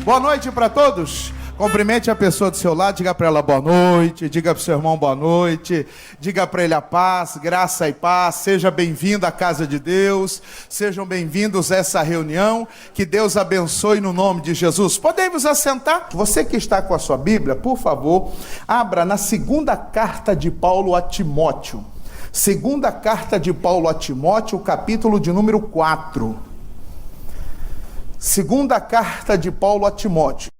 Boa noite para todos. Cumprimente a pessoa do seu lado, diga para ela boa noite, diga para o seu irmão boa noite, diga para ele a paz, graça e paz. Seja bem-vindo à casa de Deus, sejam bem-vindos a essa reunião, que Deus abençoe no nome de Jesus. Podemos assentar? Você que está com a sua Bíblia, por favor, abra na segunda carta de Paulo a Timóteo. Segunda carta de Paulo a Timóteo, capítulo de número 4. Segunda carta de Paulo a Timóteo.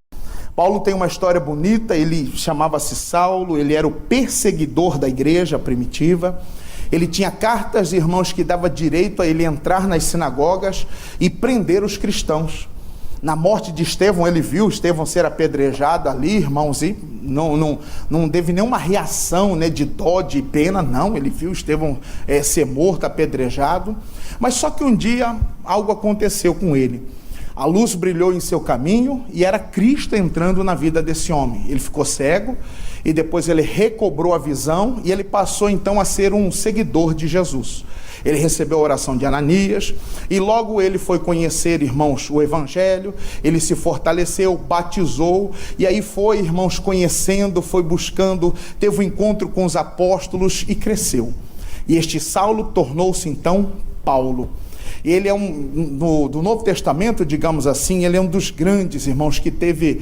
Paulo tem uma história bonita. Ele chamava-se Saulo, ele era o perseguidor da igreja primitiva. Ele tinha cartas, irmãos, que dava direito a ele entrar nas sinagogas e prender os cristãos. Na morte de Estevão, ele viu Estevão ser apedrejado ali, irmãos, e não teve nenhuma reação, né, de dó, de pena, não. Ele viu Estevão ser morto, apedrejado. Mas só que um dia algo aconteceu com ele. A luz brilhou em seu caminho e era Cristo entrando na vida desse homem. Ele ficou cego e depois ele recobrou a visão e ele passou então a ser um seguidor de Jesus. Ele recebeu a oração de Ananias e logo ele foi conhecer, irmãos, o Evangelho. Ele se fortaleceu, batizou e aí foi, irmãos, conhecendo, foi buscando, teve um encontro com os apóstolos e cresceu. E este Saulo tornou-se então Paulo. Ele é do Novo Testamento, digamos assim, ele é um dos grandes, irmãos, que teve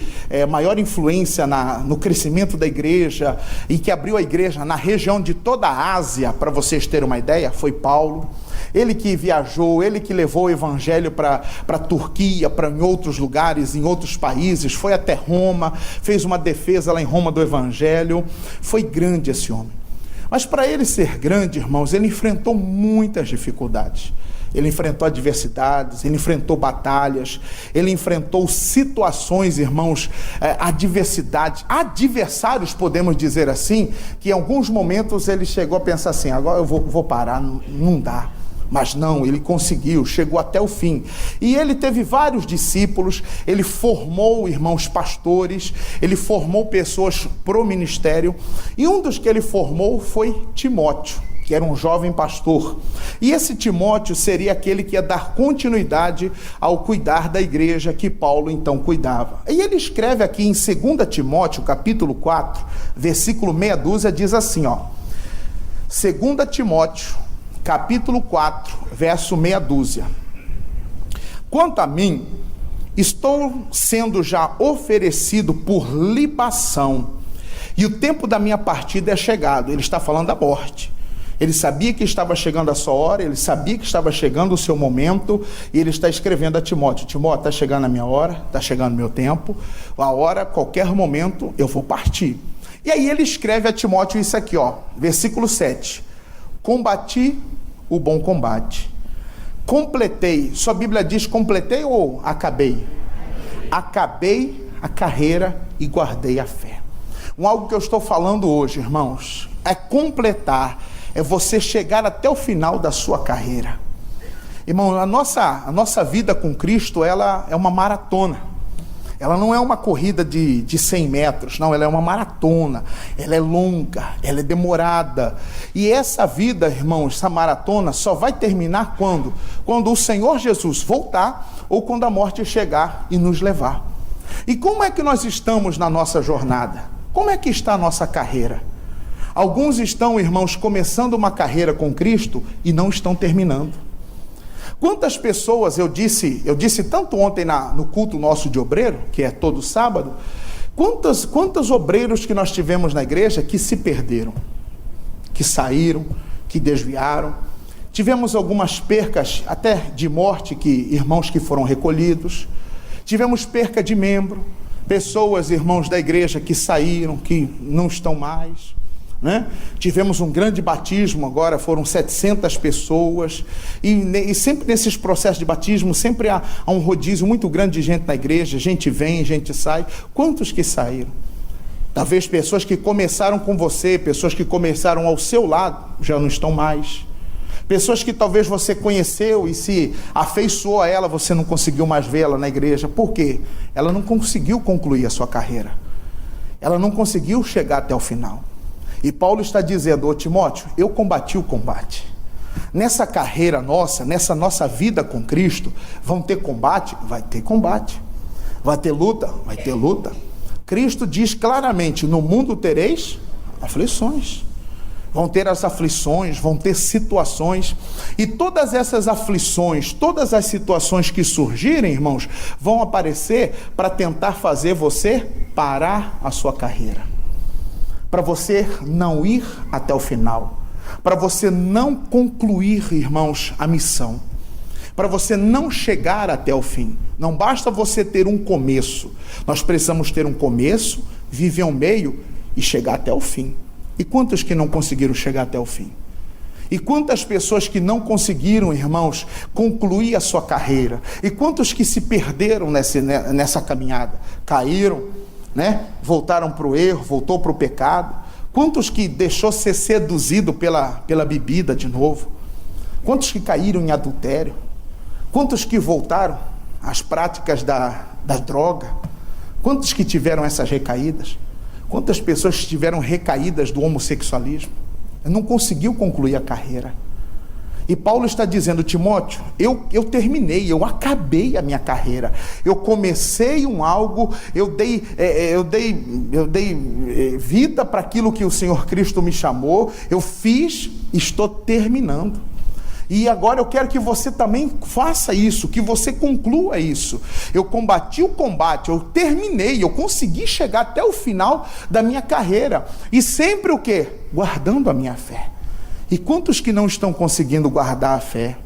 maior influência no crescimento da igreja e que abriu a igreja na região de toda a Ásia, para vocês terem uma ideia, foi Paulo. Ele que viajou, ele que levou o evangelho para a Turquia, para em outros lugares, em outros países, foi até Roma, fez uma defesa lá em Roma do evangelho. Foi grande esse homem. Mas para ele ser grande, irmãos, ele enfrentou muitas dificuldades. Ele enfrentou adversidades, ele enfrentou batalhas, ele enfrentou situações, irmãos, adversários, podemos dizer assim, que em alguns momentos ele chegou a pensar assim, agora eu vou parar, não dá. Mas não, ele conseguiu, chegou até o fim. E ele teve vários discípulos, ele formou, irmãos, pastores, ele formou pessoas para o ministério, e um dos que ele formou foi Timóteo, que era um jovem pastor. E esse Timóteo seria aquele que ia dar continuidade ao cuidar da igreja que Paulo então cuidava. E ele escreve aqui em 2 Timóteo, capítulo 4, versículo meia dúzia, diz assim, 2 Timóteo, capítulo 4, verso meia dúzia. Quanto a mim, estou sendo já oferecido por libação, e o tempo da minha partida é chegado. Ele está falando da morte. Ele sabia que estava chegando a sua hora, ele sabia que estava chegando o seu momento, e ele está escrevendo a Timóteo, Timóteo, está chegando a minha hora, está chegando o meu tempo, a hora, qualquer momento, eu vou partir. E aí ele escreve a Timóteo isso aqui, versículo 7, combati o bom combate, completei, sua Bíblia diz completei ou acabei? Acabei a carreira e guardei a fé. Algo que eu estou falando hoje, irmãos, é completar, é você chegar até o final da sua carreira. Irmão, a nossa vida com Cristo, ela é uma maratona. Ela não é uma corrida de 100 metros, não, ela é uma maratona. Ela é longa, ela é demorada. E essa vida, irmãos, essa maratona só vai terminar quando? Quando o Senhor Jesus voltar ou quando a morte chegar e nos levar. E como é que nós estamos na nossa jornada? Como é que está a nossa carreira? Alguns estão, irmãos, começando uma carreira com Cristo e não estão terminando. Quantas pessoas, eu disse tanto ontem no culto nosso de obreiro, que é todo sábado, quantos obreiros que nós tivemos na igreja que se perderam, que saíram, que desviaram. Tivemos algumas percas até de morte, irmãos que foram recolhidos. Tivemos perca de membro, pessoas, irmãos da igreja que saíram, que não estão mais. Tivemos um grande batismo agora, foram 700 pessoas, e sempre nesses processos de batismo, sempre há um rodízio muito grande de gente na igreja, gente vem, gente sai. Quantos que saíram? Talvez pessoas que começaram com você, pessoas que começaram ao seu lado, já não estão mais. Pessoas que talvez você conheceu e se afeiçoou a ela, você não conseguiu mais vê-la na igreja. Por quê? Ela não conseguiu concluir a sua carreira. Ela não conseguiu chegar até o final. E Paulo está dizendo, Timóteo, eu combati o combate. Nessa carreira nossa, nessa nossa vida com Cristo, vão ter combate? Vai ter combate. Vai ter luta? Vai ter luta. Cristo diz claramente, no mundo tereis aflições. Vão ter as aflições, vão ter situações, e todas essas aflições, todas as situações que surgirem, irmãos, vão aparecer para tentar fazer você parar a sua carreira, para você não ir até o final, para você não concluir, irmãos, a missão, para você não chegar até o fim. Não basta você ter um começo, nós precisamos ter um começo, viver um meio e chegar até o fim. E quantos que não conseguiram chegar até o fim? E quantas pessoas que não conseguiram, irmãos, concluir a sua carreira? E quantos que se perderam nessa caminhada? Caíram, né? Voltaram para o erro, voltou para o pecado. Quantos que deixou ser seduzido pela bebida de novo? Quantos que caíram em adultério? Quantos que voltaram às práticas da droga? Quantos que tiveram essas recaídas? Quantas pessoas tiveram recaídas do homossexualismo? Não conseguiu concluir a carreira. E Paulo está dizendo, Timóteo, eu terminei, eu acabei a minha carreira. Eu comecei algo, eu dei vida para aquilo que o Senhor Cristo me chamou, eu fiz, estou terminando. E agora eu quero que você também faça isso, que você conclua isso. Eu combati o combate, eu terminei, eu consegui chegar até o final da minha carreira. E sempre o quê? Guardando a minha fé. E quantos que não estão conseguindo guardar a fé?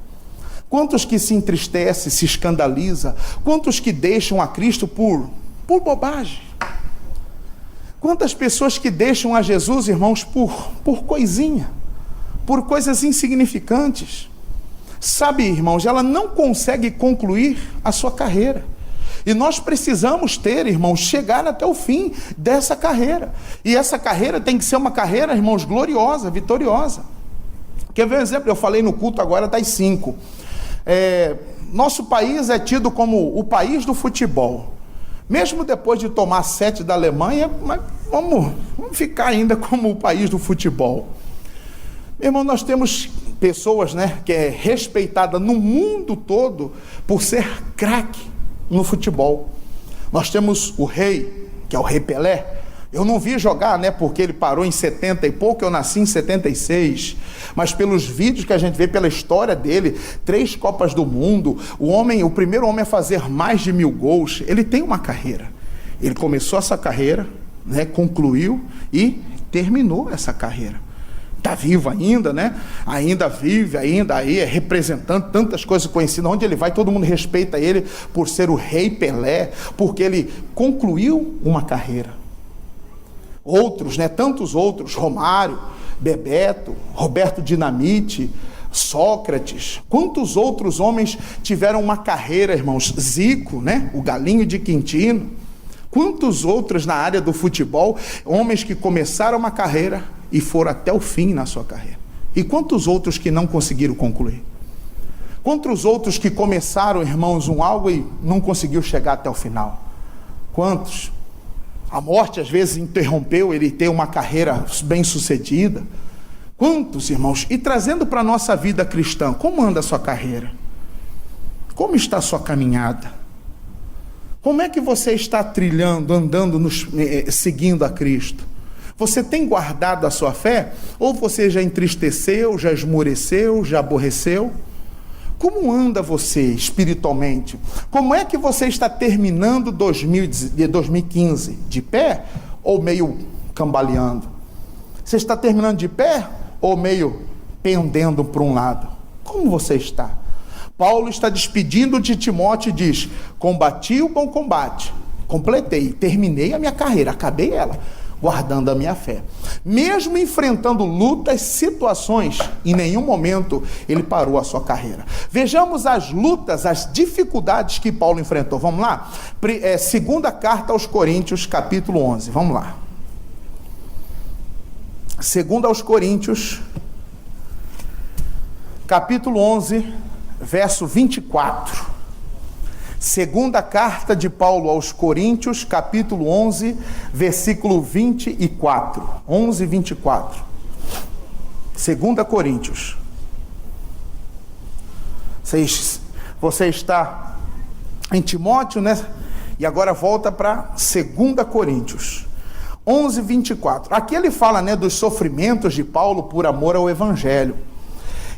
Quantos que se entristecem, se escandalizam? Quantos que deixam a Cristo por bobagem? Quantas pessoas que deixam a Jesus, irmãos, por coisinha, por coisas insignificantes? Sabe, irmãos, ela não consegue concluir a sua carreira. E nós precisamos ter, irmãos, chegar até o fim dessa carreira. E essa carreira tem que ser uma carreira, irmãos, gloriosa, vitoriosa. Quer ver um exemplo? Eu falei no culto agora das 5. Nosso país é tido como o país do futebol. Mesmo depois de tomar 7 da Alemanha, mas vamos ficar ainda como o país do futebol. Meu irmão, nós temos pessoas, né, que é respeitada no mundo todo por ser craque no futebol. Nós temos o rei, que é o Rei Pelé. Eu não vi jogar, né, porque ele parou em 70 e pouco, eu nasci em 76. Mas pelos vídeos que a gente vê, pela história dele, 3 Copas do Mundo, o primeiro homem a fazer mais de 1000 gols, ele tem uma carreira. Ele começou essa carreira, né, concluiu e terminou essa carreira. Está vivo ainda, né? Ainda vive, ainda aí é representante, tantas coisas conhecidas. Onde ele vai, todo mundo respeita ele por ser o Rei Pelé, porque ele concluiu uma carreira. Outros, né? Tantos outros, Romário, Bebeto, Roberto Dinamite, Sócrates. Quantos outros homens tiveram uma carreira, irmãos? Zico, né? O Galinho de Quintino. Quantos outros na área do futebol, homens que começaram uma carreira e foram até o fim na sua carreira. E quantos outros que não conseguiram concluir? Quantos outros que começaram, irmãos, algo e não conseguiu chegar até o final? Quantos? A morte às vezes interrompeu ele ter uma carreira bem sucedida. Quantos, irmãos? E trazendo para a nossa vida cristã, como anda a sua carreira? Como está a sua caminhada? Como é que você está trilhando, andando, seguindo a Cristo? Você tem guardado a sua fé? Ou você já entristeceu, já esmoreceu, já aborreceu? Como anda você espiritualmente? Como é que você está terminando 2015? De pé ou meio cambaleando? Você está terminando de pé ou meio pendendo para um lado? Como você está? Paulo está despedindo de Timóteo e diz: combati o bom combate, completei, terminei a minha carreira, acabei ela, guardando a minha fé. Mesmo enfrentando lutas, situações, em nenhum momento ele parou a sua carreira. Vejamos as lutas, as dificuldades que Paulo enfrentou. Vamos lá? Segunda carta aos Coríntios, capítulo 11. Vamos lá. Segunda aos Coríntios, capítulo 11, verso 24. Segunda carta de Paulo aos Coríntios, capítulo 11, versículo 24. 11, 24. Segunda Coríntios. Você está em Timóteo, né? E agora volta para 2 Coríntios 11, 24. Aqui ele fala, né, dos sofrimentos de Paulo por amor ao Evangelho.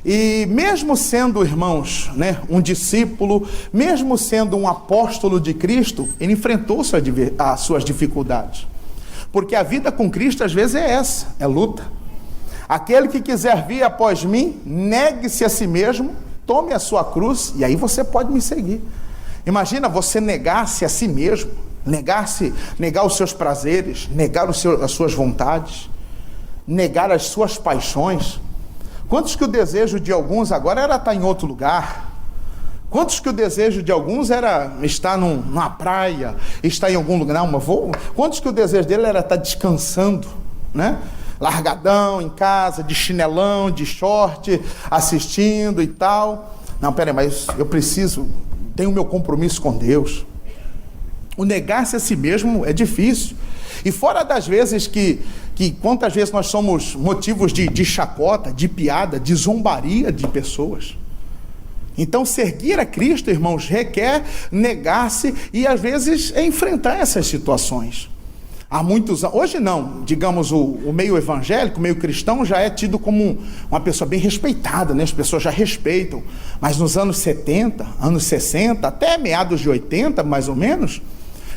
E mesmo sendo, irmãos, né, um discípulo, mesmo sendo um apóstolo de Cristo, ele enfrentou as suas dificuldades. Porque a vida com Cristo às vezes é essa, é luta. Aquele que quiser vir após mim, negue-se a si mesmo, tome a sua cruz e aí você pode me seguir. Imagina você negar-se a si mesmo, negar os seus prazeres, negar as suas vontades, negar as suas paixões. Quantos que o desejo de alguns agora era estar em outro lugar? Quantos que o desejo de alguns era estar numa praia, estar em algum lugar? Quantos que o desejo dele era estar descansando, né? Largadão em casa, de chinelão, de short, assistindo e tal. Não, peraí, mas eu tenho meu compromisso com Deus. O negar-se a si mesmo é difícil. E fora das vezes que quantas vezes nós somos motivos de chacota, de piada, de zombaria de pessoas. Então, seguir a Cristo, irmãos, requer negar-se e às vezes enfrentar essas situações. Há muitos anos, hoje não, digamos, o meio evangélico, o meio cristão já é tido como uma pessoa bem respeitada, né? As pessoas já respeitam. Mas nos anos 70, anos 60, até meados de 80, mais ou menos,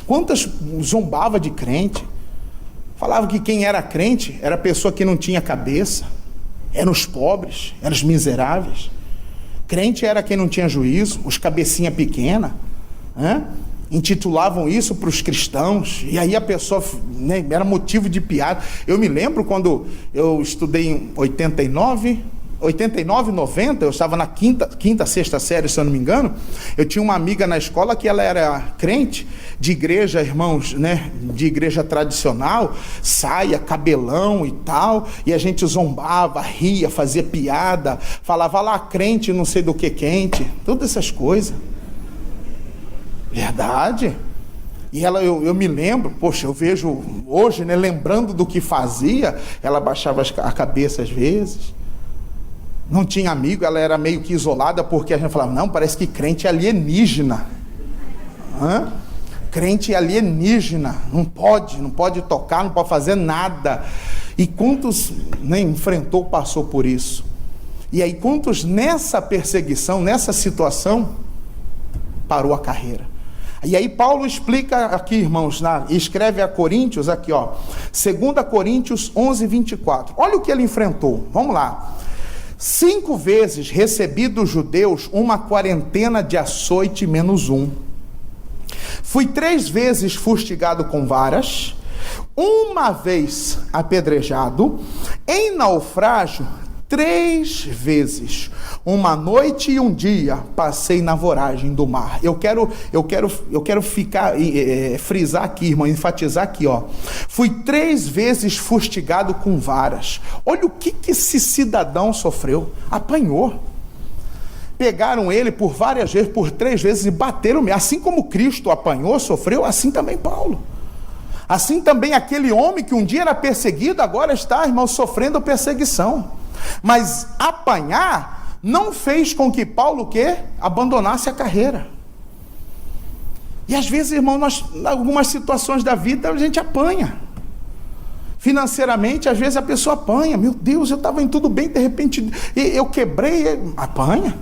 quantas zombava de crente? Falava que quem era crente era a pessoa que não tinha cabeça, eram os pobres, eram os miseráveis. Crente era quem não tinha juízo, os cabecinha pequena, né? Intitulavam isso para os cristãos, e aí a pessoa, né, era motivo de piada. Eu me lembro quando eu estudei em 89, 90, eu estava na quinta, sexta série, se eu não me engano. Eu tinha uma amiga na escola que ela era crente, de igreja, irmãos, né, de igreja tradicional, saia, cabelão e tal, e a gente zombava, ria, fazia piada, falava lá crente, não sei do que quente, todas essas coisas. Verdade. E ela, eu me lembro, poxa, eu vejo hoje, né, lembrando do que fazia, ela baixava a cabeça às vezes, não tinha amigo, ela era meio que isolada, porque a gente falava, não, parece que crente é alienígena. Crente é alienígena, não pode tocar, não pode fazer nada. E quantos, né, enfrentou, passou por isso? E aí quantos nessa perseguição, nessa situação, parou a carreira? E aí Paulo explica aqui, irmãos, escreve a Coríntios, aqui ó, 2 Coríntios 11, 24. Olha o que ele enfrentou, vamos lá. 5 vezes recebi dos judeus uma quarentena de açoite menos 1. Fui 3 vezes fustigado com varas, 1 vez apedrejado, em naufrágio 3 vezes, 1 noite e 1 dia passei na voragem do mar. Eu quero frisar aqui, irmão, enfatizar aqui, ó. Fui 3 vezes fustigado com varas. Olha o que esse cidadão sofreu. Apanhou. Pegaram ele por várias vezes, por 3 vezes e bateram. Assim como Cristo apanhou, sofreu, assim também Paulo. Assim também aquele homem que um dia era perseguido, agora está, irmão, sofrendo perseguição. Mas apanhar não fez com que Paulo abandonasse a carreira. E às vezes, irmão, em algumas situações da vida a gente apanha. Financeiramente, às vezes a pessoa apanha. Meu Deus, eu estava em tudo bem, de repente eu quebrei, apanha.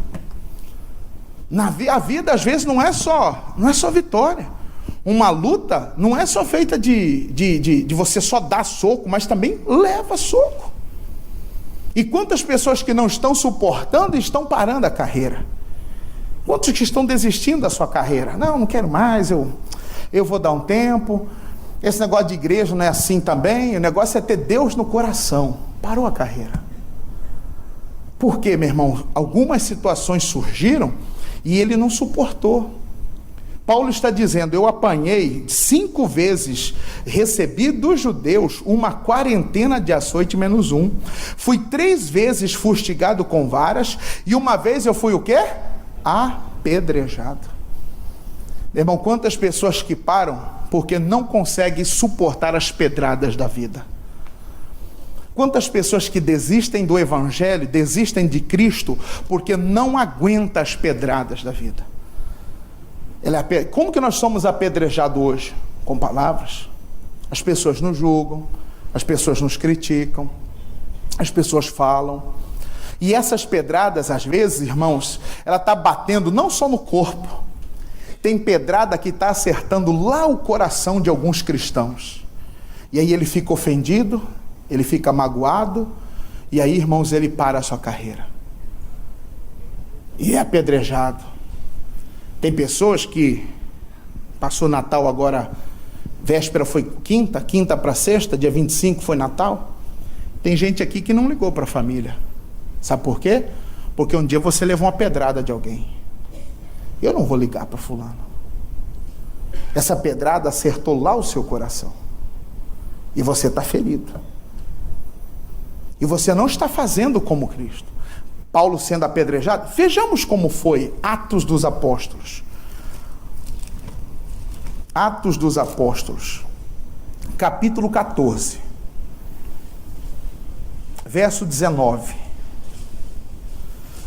A vida às vezes não é só vitória. Uma luta não é só feita de você só dar soco, mas também leva soco. E quantas pessoas que não estão suportando e estão parando a carreira? Quantos que estão desistindo da sua carreira? Não quero mais, eu vou dar um tempo. Esse negócio de igreja não é assim também. O negócio é ter Deus no coração. Parou a carreira. Por quê, meu irmão? Algumas situações surgiram e ele não suportou. Paulo está dizendo, eu apanhei 5 vezes, recebi dos judeus uma quarentena de açoite menos 1. Fui 3 vezes fustigado com varas e 1 vez eu fui o quê? Apedrejado. Meu irmão, quantas pessoas que param porque não conseguem suportar as pedradas da vida? Quantas pessoas que desistem do Evangelho, desistem de Cristo porque não aguentam as pedradas da vida? Como que nós somos apedrejados hoje? Com palavras. As pessoas nos julgam, as pessoas nos criticam, as pessoas falam. E essas pedradas, às vezes, irmãos, ela está batendo não só no corpo. Tem pedrada que está acertando lá o coração de alguns cristãos. E aí ele fica ofendido, ele fica magoado, e aí, irmãos, ele para a sua carreira. E é apedrejado. Tem pessoas que passou Natal agora, véspera foi quinta para sexta, dia 25 foi Natal. Tem gente aqui que não ligou para a família. Sabe por quê? Porque um dia você levou uma pedrada de alguém. Eu não vou ligar para fulano. Essa pedrada acertou lá o seu coração. E você está ferido. E você não está fazendo como Cristo. Paulo sendo apedrejado. Vejamos como foi Atos dos Apóstolos. Atos dos Apóstolos, capítulo 14, verso 19.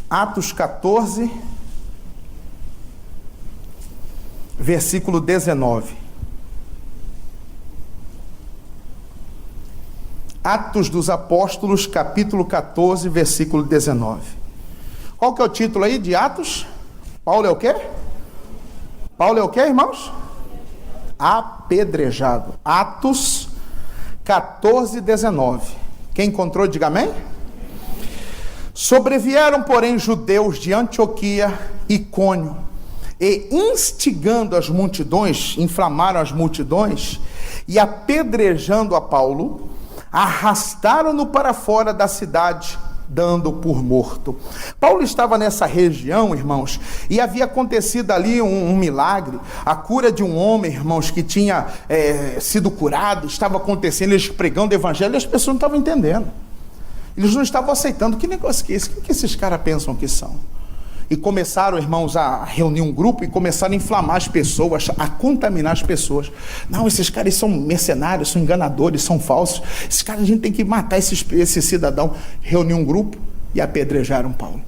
Atos 14, versículo 19. Atos dos Apóstolos, capítulo 14, versículo 19. Qual que é o título aí de Atos? Paulo é o quê? Paulo é o quê, irmãos? Apedrejado. Atos 14, 19. Quem encontrou, diga amém. Sobrevieram, porém, judeus de Antioquia, Icônio, e instigando as multidões, inflamaram as multidões, e apedrejando a Paulo, arrastaram-no para fora da cidade, dando por morto. Paulo estava nessa região, irmãos, e havia acontecido ali um milagre, a cura de um homem, irmãos, que tinha sido curado, estava acontecendo, eles pregando o evangelho, e as pessoas não estavam entendendo. Eles não estavam aceitando. Que negócio que é esse? O que esses caras pensam que são? E começaram, irmãos, a reunir um grupo e começaram a inflamar as pessoas, a contaminar as pessoas. Não, esses caras são mercenários, são enganadores, são falsos. Esses caras, a gente tem que matar esse cidadão. Reuniu um grupo e apedrejaram Paulo.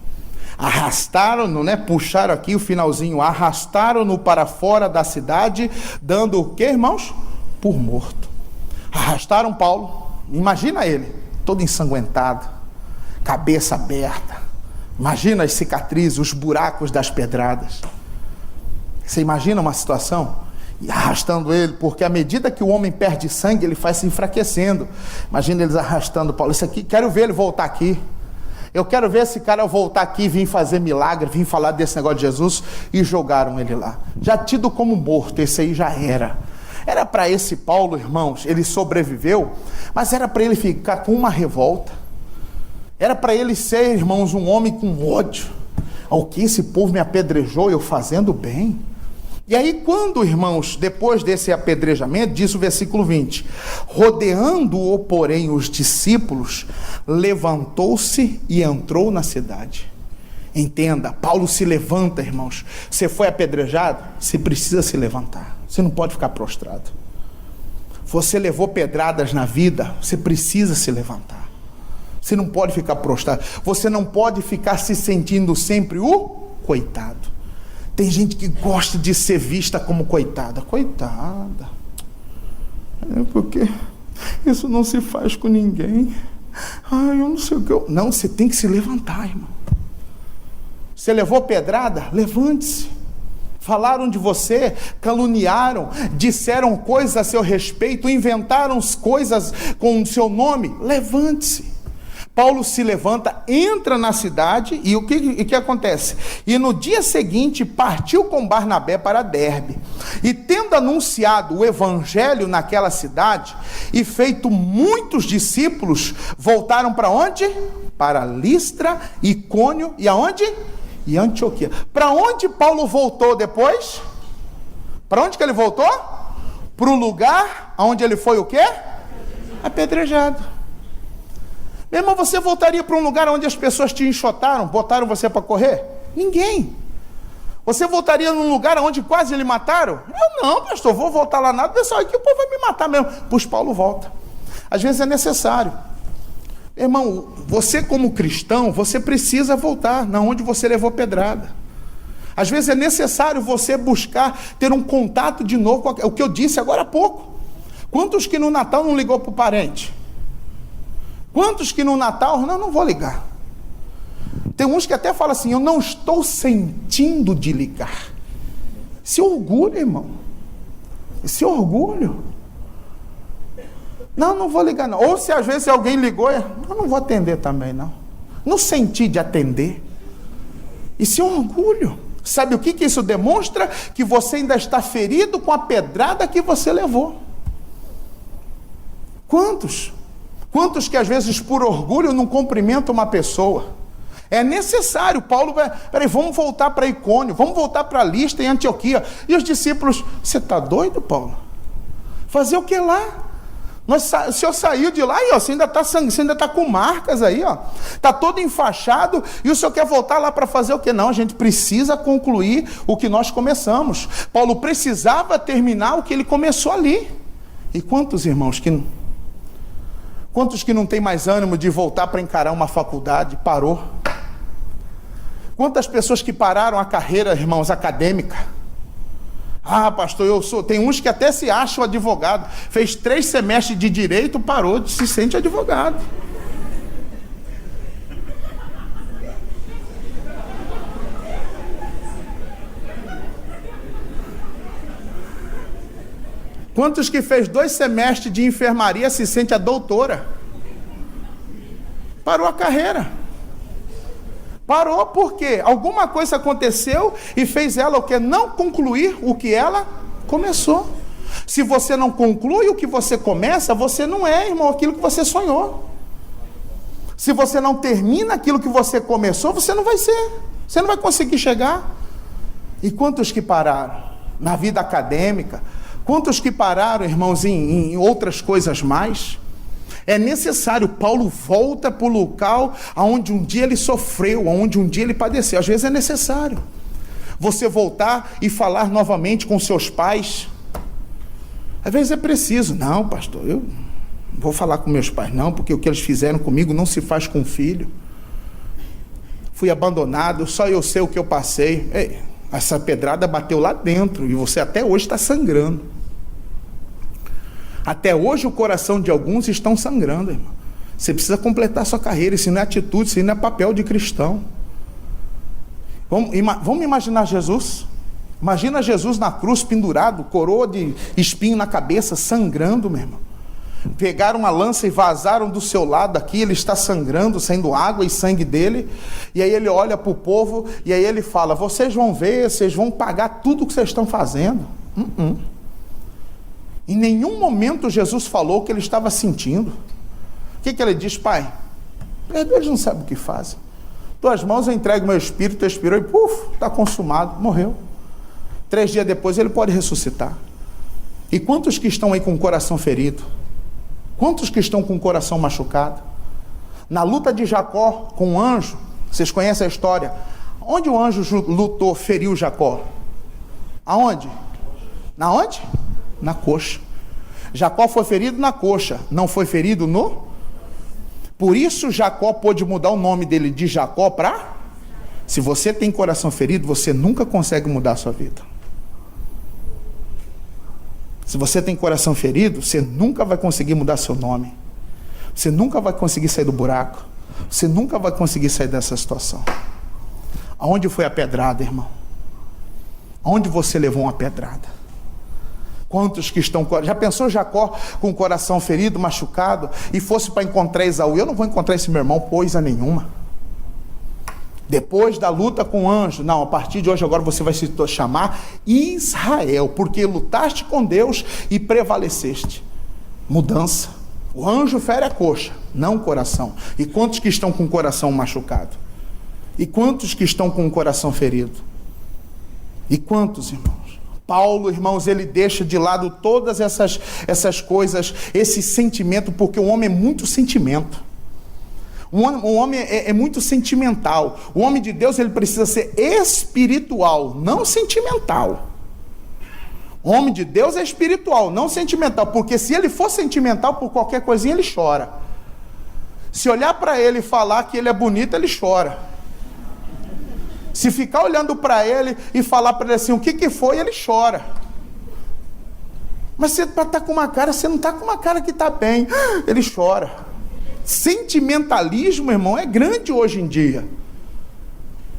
Arrastaram-no, né? Puxaram aqui o finalzinho. Arrastaram-no para fora da cidade, dando o quê, irmãos? Por morto. Arrastaram Paulo. Imagina ele, todo ensanguentado, cabeça aberta. Imagina as cicatrizes, os buracos das pedradas. Você imagina uma situação? E arrastando ele, porque à medida que o homem perde sangue, ele vai se enfraquecendo. Imagina eles arrastando Paulo. Isso aqui, quero ver ele voltar aqui. Eu quero ver esse cara voltar aqui, vir fazer milagre, vir falar desse negócio de Jesus. E jogaram ele lá. Já tido como morto, esse aí já era. Era para esse Paulo, irmãos, ele sobreviveu, mas era para ele ficar com uma revolta. Era para ele ser, irmãos, um homem com ódio. Ao que esse povo me apedrejou, eu fazendo bem. E aí quando, irmãos, depois desse apedrejamento, diz o versículo 20, rodeando-o, porém, os discípulos, levantou-se e entrou na cidade. Entenda, Paulo se levanta, irmãos. Você foi apedrejado? Você precisa se levantar. Você não pode ficar prostrado. Você levou pedradas na vida, você precisa se levantar. Você não pode ficar prostrado. Você não pode ficar se sentindo sempre o coitado. Tem gente que gosta de ser vista como coitada. Coitada. É porque isso não se faz com ninguém. Ai, eu não sei o que eu... Não, você tem que se levantar, irmão. Você levou pedrada? Levante-se. Falaram de você, caluniaram, disseram coisas a seu respeito, inventaram coisas com o seu nome. Levante-se. Paulo se levanta, entra na cidade e o que acontece? E no dia seguinte partiu com Barnabé para Derbe. E tendo anunciado o evangelho naquela cidade e feito muitos discípulos, voltaram para onde? Para Listra, Icônio e aonde? E Antioquia. Para onde Paulo voltou depois? Para onde que ele voltou? Para o lugar onde ele foi o quê? Apedrejado. Meu irmão, você voltaria para um lugar onde as pessoas te enxotaram, botaram você para correr? Ninguém. Você voltaria num lugar onde quase lhe mataram? Eu não, pastor, vou voltar lá nada, pessoal, aqui o povo vai me matar mesmo. Pois Paulo volta. Às vezes é necessário. Irmão, você como cristão, você precisa voltar na onde você levou pedrada. Às vezes é necessário você buscar ter um contato de novo com o que eu disse agora há pouco. Quantos que no Natal não ligou para o parente? Quantos que no Natal, não vou ligar. Tem uns que até falam assim, eu não estou sentindo de ligar. Esse orgulho, irmão. Esse orgulho. Não vou ligar não. Ou se às vezes alguém ligou, eu não vou atender também não. Não senti de atender. Isso é orgulho. Sabe o que isso demonstra? Que você ainda está ferido com a pedrada que você levou. Quantos? Quantos que às vezes por orgulho não cumprimentam uma pessoa? É necessário. Paulo vai, peraí, vamos voltar para Icônio, vamos voltar para Listra em Antioquia. E os discípulos, você está doido, Paulo? Fazer o que lá? O senhor saiu de lá e ó, você ainda está com marcas aí, ó. Está todo enfaixado e o senhor quer voltar lá para fazer o que? Não, a gente precisa concluir o que nós começamos. Paulo precisava terminar o que ele começou ali. E quantos irmãos que não tem mais ânimo de voltar para encarar uma faculdade? Parou. Quantas pessoas que pararam a carreira, irmãos, acadêmica? Ah, pastor, tem uns que até se acham advogado. Fez 3 semestres de direito, parou, se sente advogado. Quantos que fez 2 semestres de enfermaria se sente a doutora? Parou a carreira. Parou porque alguma coisa aconteceu e fez ela o que? Não concluir o que ela começou. Se você não conclui o que você começa, você não é, irmão, aquilo que você sonhou. Se você não termina aquilo que você começou, você não vai ser. Você não vai conseguir chegar. E quantos que pararam na vida acadêmica? Quantos que pararam, irmãos, em outras coisas mais? É necessário. Paulo volta para o local onde um dia ele sofreu, onde um dia ele padeceu. Às vezes é necessário você voltar e falar novamente com seus pais. Às vezes é preciso. Não, pastor, eu não vou falar com meus pais não, porque o que eles fizeram comigo não se faz com o filho. Fui abandonado, só eu sei o que eu passei. Ei, essa pedrada bateu lá dentro e você até hoje está sangrando. Até hoje o coração de alguns estão sangrando, irmão. Você precisa completar sua carreira. Isso não é atitude, isso não é papel de cristão. Vamos imaginar Jesus. Imagina Jesus na cruz, pendurado, coroa de espinho na cabeça, sangrando, meu irmão. Pegaram uma lança e vazaram do seu lado aqui, ele está sangrando, saindo água e sangue dele. E aí ele olha para o povo e aí ele fala, vocês vão ver, vocês vão pagar tudo o que vocês estão fazendo. Em nenhum momento Jesus falou o que ele estava sentindo. O que ele diz? Pai, eles não sabem o que fazem. Tuas mãos eu entrego meu espírito, expirou e está consumado, morreu. 3 dias depois ele pode ressuscitar. E quantos que estão aí com o coração ferido? Quantos que estão com o coração machucado? Na luta de Jacó com o anjo, vocês conhecem a história? Onde o anjo lutou, feriu Jacó? Aonde? Na onde? Na coxa. Jacó foi ferido na coxa, não foi ferido no... Por isso Jacó pôde mudar o nome dele de Jacó para... Se você tem coração ferido, você nunca consegue mudar a sua vida. Se você tem coração ferido, você nunca vai conseguir mudar seu nome. Você nunca vai conseguir sair do buraco. Você nunca vai conseguir sair dessa situação. Aonde foi a pedrada, irmão? Aonde você levou uma pedrada? Quantos que estão... Já pensou Jacó com o coração ferido, machucado, e fosse para encontrar Esaú? Eu não vou encontrar esse meu irmão coisa nenhuma. Depois da luta com o anjo, não, a partir de hoje agora você vai se chamar Israel, porque lutaste com Deus e prevaleceste. Mudança. O anjo fere a coxa, não o coração. E quantos que estão com o coração machucado? E quantos que estão com o coração ferido? E quantos, irmãos? Paulo, irmãos, ele deixa de lado todas essas coisas, esse sentimento, porque o homem é muito sentimento. O homem é muito sentimental. O homem de Deus, ele precisa ser espiritual, não sentimental. O homem de Deus é espiritual, não sentimental, porque se ele for sentimental por qualquer coisinha, ele chora. Se olhar para ele e falar que ele é bonito, ele chora. Se ficar olhando para ele e falar para ele assim, o que foi, ele chora. Mas você está com uma cara, você não está com uma cara que está bem, ele chora. Sentimentalismo, irmão, é grande hoje em dia.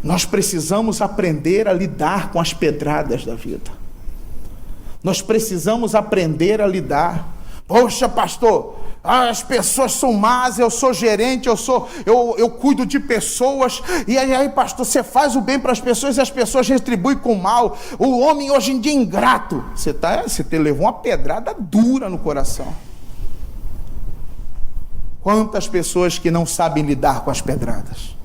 Nós precisamos aprender a lidar com as pedradas da vida. Nós precisamos aprender a lidar. Poxa, pastor, as pessoas são más, eu sou gerente, eu cuido de pessoas, e aí, pastor, você faz o bem para as pessoas e as pessoas retribuem com o mal. O homem hoje em dia é ingrato. Você levou uma pedrada dura no coração. Quantas pessoas que não sabem lidar com as pedradas.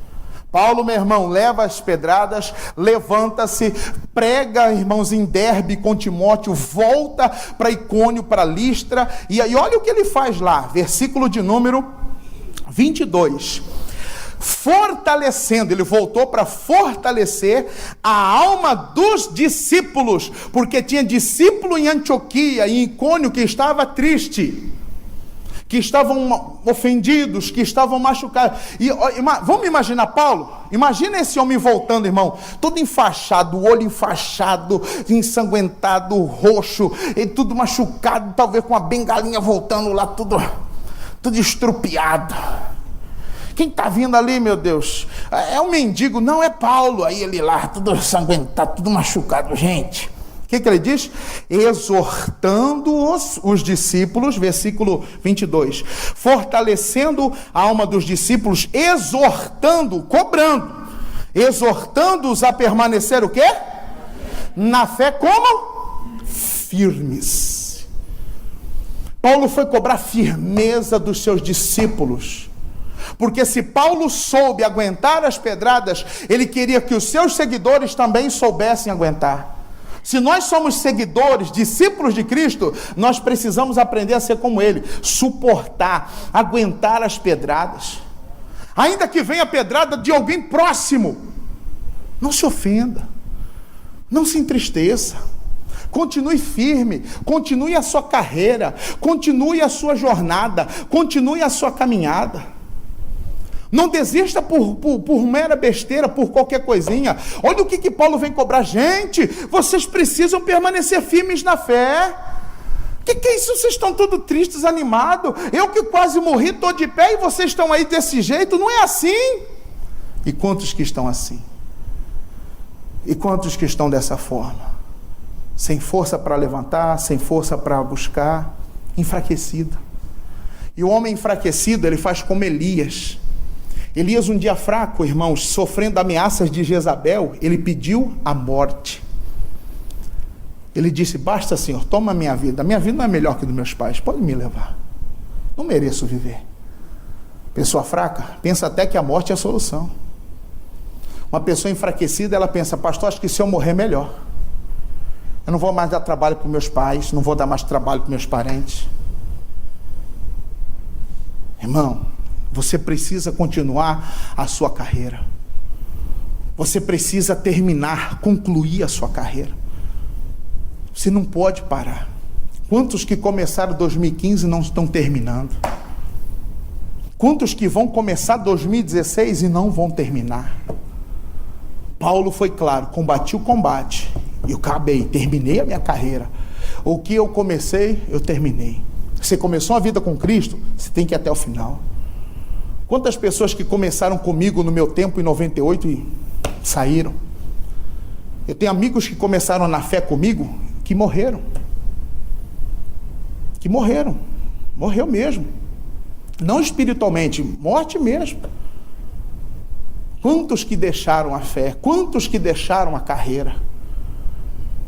Paulo, meu irmão, leva as pedradas, levanta-se, prega, irmãos, em Derbe com Timóteo, volta para Icônio, para Listra, e aí olha o que ele faz lá, versículo de número 22. Fortalecendo, ele voltou para fortalecer a alma dos discípulos, porque tinha discípulo em Antioquia, em Icônio, que estava triste, que estavam ofendidos, que estavam machucados. E vamos imaginar Paulo? Imagina esse homem voltando, irmão, todo enfaixado, o olho enfaixado, ensanguentado, roxo, e tudo machucado, talvez com uma bengalinha voltando lá, tudo estrupiado. Quem está vindo ali, meu Deus? É um mendigo? Não, é Paulo. Aí ele lá, tudo ensanguentado, tudo machucado, gente. O que ele diz? Exortando os discípulos, versículo 22, fortalecendo a alma dos discípulos, exortando, cobrando, exortando-os a permanecer o quê? Na fé como? Firmes. Paulo foi cobrar firmeza dos seus discípulos, porque se Paulo soube aguentar as pedradas, ele queria que os seus seguidores também soubessem aguentar. Se nós somos seguidores, discípulos de Cristo, nós precisamos aprender a ser como Ele, suportar, aguentar as pedradas. Ainda que venha a pedrada de alguém próximo, não se ofenda, não se entristeça, continue firme, continue a sua carreira, continue a sua jornada, continue a sua caminhada. Não desista por mera besteira, por qualquer coisinha. Olha o que Paulo vem cobrar. Gente, vocês precisam permanecer firmes na fé. O que é isso? Vocês estão todos tristes, animados. Eu que quase morri, estou de pé e vocês estão aí desse jeito. Não é assim. E quantos que estão assim? E quantos que estão dessa forma? Sem força para levantar, sem força para buscar, enfraquecido. E o homem enfraquecido, ele faz como Elias. Elias, um dia fraco, irmãos, sofrendo ameaças de Jezabel, ele pediu a morte. Ele disse, basta, Senhor, toma a minha vida não é melhor que a dos meus pais, pode me levar, não mereço viver. Pessoa fraca, pensa até que a morte é a solução. Uma pessoa enfraquecida, ela pensa, pastor, acho que se eu morrer melhor, eu não vou mais dar trabalho para meus pais, não vou dar mais trabalho para meus parentes. Irmão, você precisa continuar a sua carreira. Você precisa terminar, concluir a sua carreira. Você não pode parar. Quantos que começaram 2015 não estão terminando? Quantos que vão começar 2016 e não vão terminar? Paulo foi claro, combati o combate. E eu terminei a minha carreira. O que eu comecei, eu terminei. Você começou a vida com Cristo, você tem que ir até o final. Quantas pessoas que começaram comigo no meu tempo em 98 e saíram? Eu tenho amigos que começaram na fé comigo, que morreram. Morreu mesmo. Não espiritualmente, morte mesmo. Quantos que deixaram a fé? Quantos que deixaram a carreira?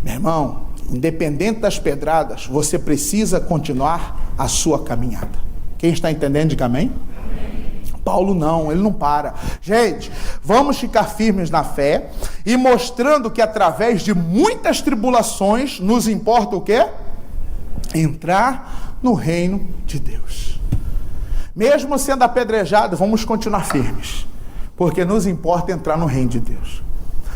Meu irmão, independente das pedradas, você precisa continuar a sua caminhada. Quem está entendendo, diga amém? Paulo não, ele não para. Gente, vamos ficar firmes na fé e mostrando que através de muitas tribulações nos importa o quê? Entrar no reino de Deus. Mesmo sendo apedrejado, vamos continuar firmes, porque nos importa entrar no reino de Deus.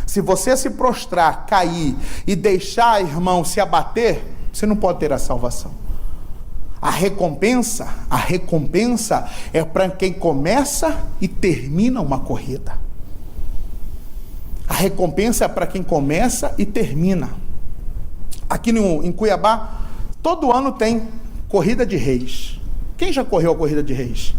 Se você se prostrar, cair e deixar, irmão, se abater, você não pode ter a salvação. A recompensa é para quem começa e termina uma corrida. A recompensa é para quem começa e termina. Aqui em Cuiabá, todo ano tem corrida de reis. Quem já correu a corrida de reis?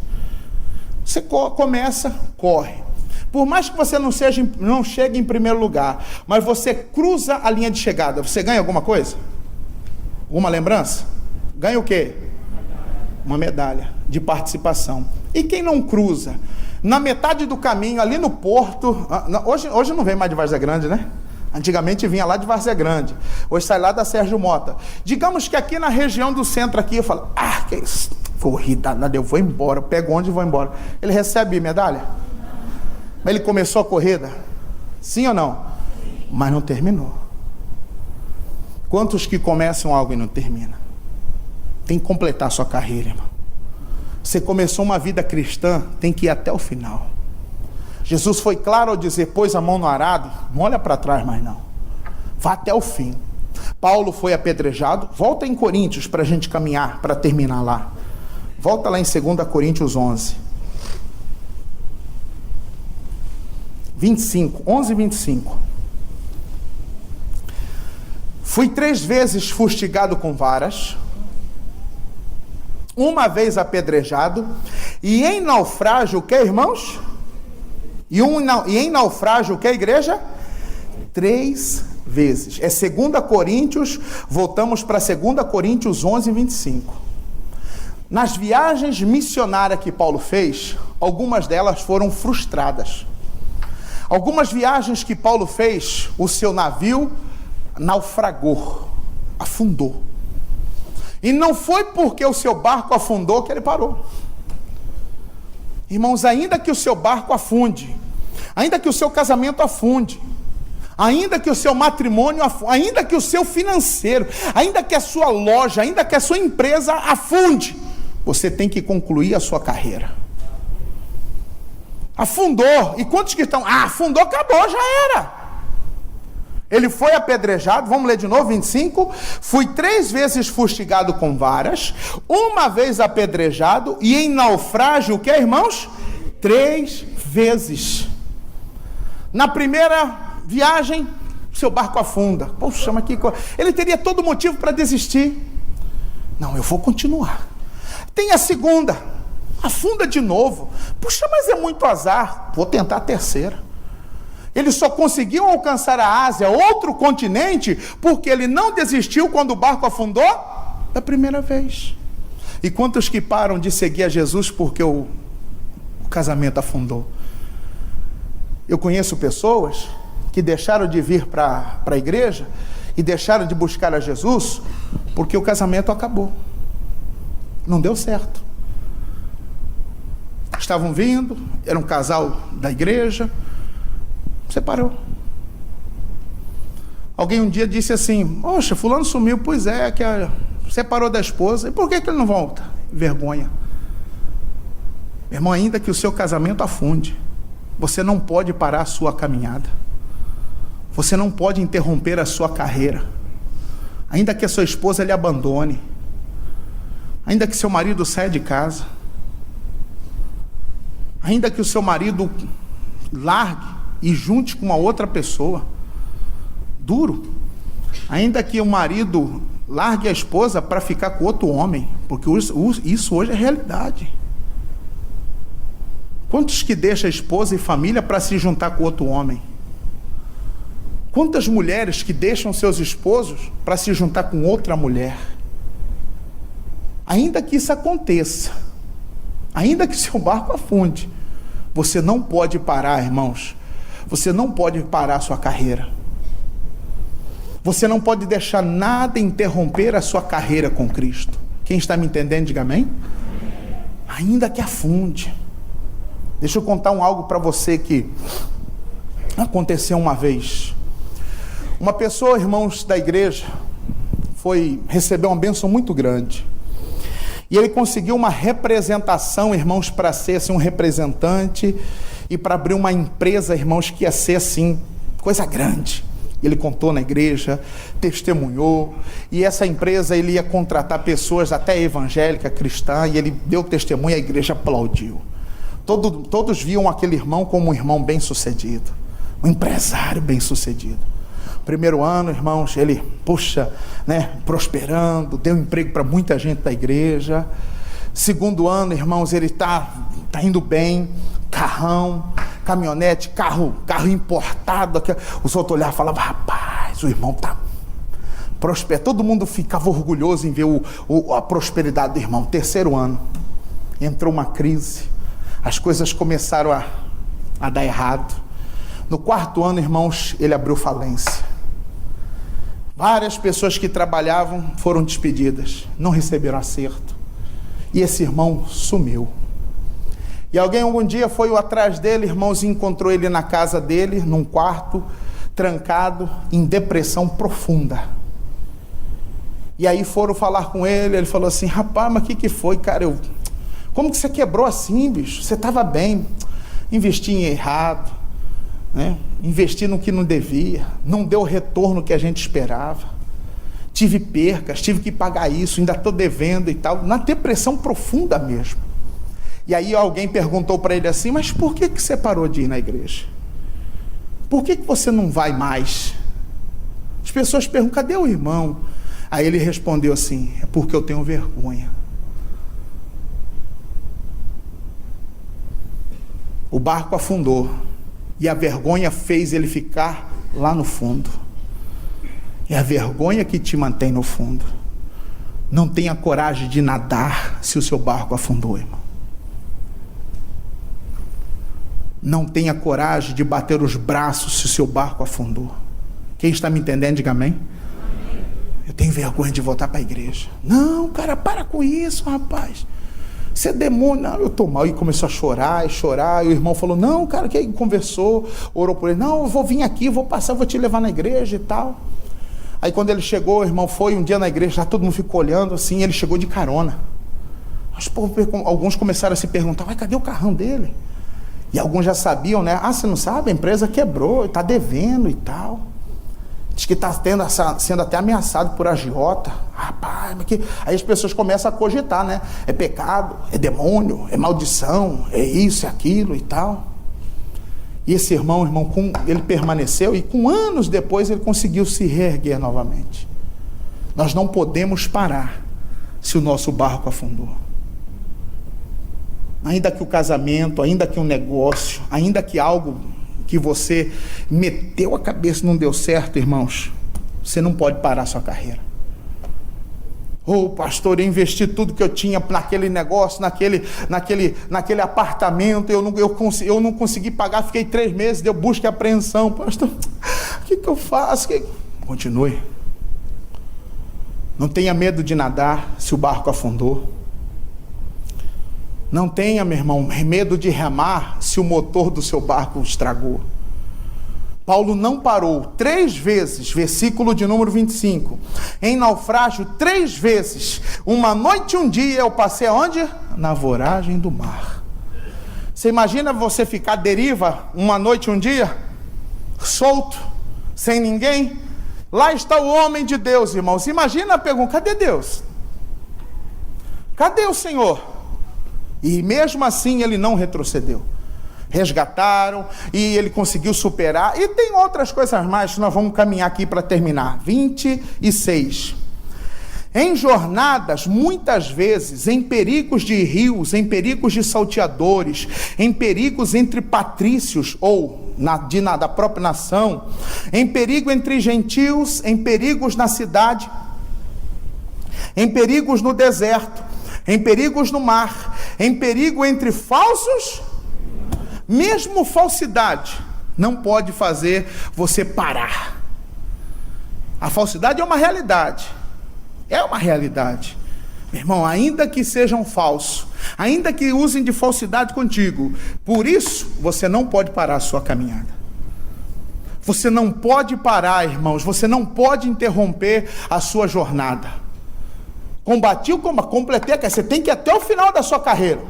Você começa, corre. Por mais que você não chegue em primeiro lugar, mas você cruza a linha de chegada, você ganha alguma coisa? Alguma lembrança? Ganha o quê? Uma medalha de participação. E quem não cruza? Na metade do caminho, ali no porto, hoje não vem mais de Várzea Grande, né? Antigamente vinha lá de Várzea Grande, hoje sai lá da Sérgio Mota. Digamos que aqui na região do centro aqui, eu falo, que isso? Corrida, eu vou embora, eu pego onde e vou embora. Ele recebe medalha? Mas ele começou a corrida? Sim ou não? Mas não terminou. Quantos que começam algo e não terminam? Tem que completar a sua carreira, irmão. Você começou uma vida cristã, tem que ir até o final. Jesus foi claro ao dizer, pôs a mão no arado, não olha para trás mais não. Vá até o fim. Paulo foi apedrejado, volta em Coríntios para a gente caminhar, para terminar lá. Volta lá em 2 Coríntios 11. 11 e 25. Fui 3 vezes fustigado com varas, uma vez apedrejado, e em naufrágio, o que, irmãos? E em naufrágio, o que, igreja? 3 vezes. É 2 Coríntios, voltamos para 2 Coríntios 11 e 25. Nas viagens missionárias que Paulo fez, algumas delas foram frustradas. Algumas viagens que Paulo fez, o seu navio naufragou, afundou. E não foi porque o seu barco afundou que ele parou. Irmãos, ainda que o seu barco afunde, ainda que o seu casamento afunde, ainda que o seu matrimônio afunde, ainda que o seu financeiro, ainda que a sua loja, ainda que a sua empresa afunde, você tem que concluir a sua carreira. Afundou, e quantos que estão? Afundou, acabou, já era. Ele foi apedrejado, vamos ler de novo, 25. Fui 3 vezes fustigado com varas, uma vez apedrejado, e em naufrágio, o que, irmãos? 3 vezes. Na primeira viagem, seu barco afunda. Poxa, mas que coisa. Ele teria todo motivo para desistir. Não, eu vou continuar. Tem a segunda, afunda de novo. Puxa, mas é muito azar. Vou tentar a terceira. Ele só conseguiu alcançar a Ásia, outro continente, porque ele não desistiu quando o barco afundou da primeira vez. E quantos que param de seguir a Jesus porque o casamento afundou? Eu conheço pessoas que deixaram de vir para a igreja e deixaram de buscar a Jesus porque o casamento acabou. Não deu certo. Estavam vindo, era um casal da igreja, separou. Alguém um dia disse assim, poxa, fulano sumiu. Pois é, que separou da esposa. E por que ele não volta? Vergonha. Meu irmão, ainda que o seu casamento afunde, você não pode parar a sua caminhada. Você não pode interromper a sua carreira. Ainda que a sua esposa lhe abandone, ainda que seu marido saia de casa, ainda que o seu marido largue e junte com uma outra pessoa, duro, ainda que o marido largue a esposa para ficar com outro homem, porque isso hoje é realidade. Quantos que deixam a esposa e família para se juntar com outro homem? Quantas mulheres que deixam seus esposos para se juntar com outra mulher? Ainda que isso aconteça, ainda que seu barco afunde, você não pode parar, irmãos. Você não pode parar a sua carreira. Você não pode deixar nada interromper a sua carreira com Cristo. Quem está me entendendo, diga amém. Ainda que afunde. Deixa eu contar algo para você que aconteceu uma vez. Uma pessoa, irmãos da igreja, recebeu uma bênção muito grande. E ele conseguiu uma representação, irmãos, para ser assim, um representante e para abrir uma empresa, irmãos, que ia ser assim, coisa grande. Ele contou na igreja, testemunhou, e essa empresa ele ia contratar pessoas até evangélica, cristã, e ele deu testemunho e a igreja aplaudiu. Todos viam aquele irmão como um irmão bem-sucedido. um empresário bem-sucedido. Primeiro ano, irmãos, ele, prosperando, deu emprego para muita gente da igreja. Segundo ano, irmãos, ele tá indo bem, carrão, caminhonete, carro importado. Os outros olhavam e falavam, rapaz, o irmão tá prosperando. Todo mundo ficava orgulhoso em ver a prosperidade do irmão. Terceiro ano, entrou uma crise, as coisas começaram a dar errado. No quarto ano, irmãos, ele abriu falência. Várias pessoas que trabalhavam foram despedidas, não receberam acerto. E esse irmão sumiu. E alguém algum dia foi atrás dele, irmãos, e encontrou ele na casa dele, num quarto, trancado, em depressão profunda. E aí foram falar com ele, ele falou assim, rapaz, mas o que foi, cara? Como que você quebrou assim, bicho? Você estava bem, investi em errado, né? Investi no que não devia, não deu o retorno que a gente esperava. Tive percas, tive que pagar isso, ainda estou devendo e tal, na depressão profunda mesmo. E aí alguém perguntou para ele assim, mas por que você parou de ir na igreja? Por que você não vai mais? As pessoas perguntam, cadê o irmão? Aí ele respondeu assim, é porque eu tenho vergonha. O barco afundou e a vergonha fez ele ficar lá no fundo. É a vergonha que te mantém no fundo. Não tenha coragem de nadar se o seu barco afundou, irmão. Não tenha coragem de bater os braços se o seu barco afundou. Quem está me entendendo, diga amém. Eu tenho vergonha de voltar para a igreja. Não, cara, para com isso, rapaz. Você é demônio. Não, eu estou mal. E começou a chorar. E o irmão falou, não, cara, que conversou, orou por ele. Não, eu vou vir aqui, vou passar, vou te levar na igreja e tal. Aí quando ele chegou, o irmão foi um dia na igreja, já todo mundo ficou olhando assim, ele chegou de carona. Alguns começaram a se perguntar, cadê o carrão dele? E alguns já sabiam, né? Você não sabe? A empresa quebrou, está devendo e tal. Diz que está sendo até ameaçado por agiota. Rapaz, mas que... Aí as pessoas começam a cogitar, né? É pecado, é demônio, é maldição, é isso, é aquilo e tal. E esse irmão, ele permaneceu e com anos depois ele conseguiu se reerguer novamente. Nós não podemos parar se o nosso barco afundou. Ainda que o casamento, ainda que um negócio, ainda que algo que você meteu a cabeça e não deu certo, irmãos, você não pode parar a sua carreira. Pastor, eu investi tudo que eu tinha naquele negócio, naquele apartamento, eu não consegui pagar, fiquei 3 meses, deu busca e apreensão. Pastor, o que eu faço? Continue. Não tenha medo de nadar se o barco afundou. Não tenha, meu irmão, medo de remar se o motor do seu barco estragou. Paulo não parou 3 vezes, versículo de número 25, em naufrágio 3 vezes, uma noite e um dia eu passei aonde? Na voragem do mar. Você imagina você ficar à deriva uma noite e um dia, solto, sem ninguém? Lá está o homem de Deus, irmãos. Imagina a pergunta, cadê Deus? Cadê o Senhor? E mesmo assim ele não retrocedeu. Resgataram e ele conseguiu superar. E tem outras coisas mais que nós vamos caminhar aqui para terminar. 26. Em jornadas, muitas vezes, em perigos de rios, em perigos de salteadores, em perigos entre patrícios ou da própria nação, em perigo entre gentios, em perigos na cidade, em perigos no deserto, em perigos no mar, em perigo entre falsos. Mesmo falsidade não pode fazer você parar. A falsidade é uma realidade. É uma realidade. Meu irmão, ainda que sejam falsos, ainda que usem de falsidade contigo, por isso você não pode parar a sua caminhada. Você não pode parar, irmãos, você não pode interromper a sua jornada. Completei, você tem que ir até o final da sua carreira.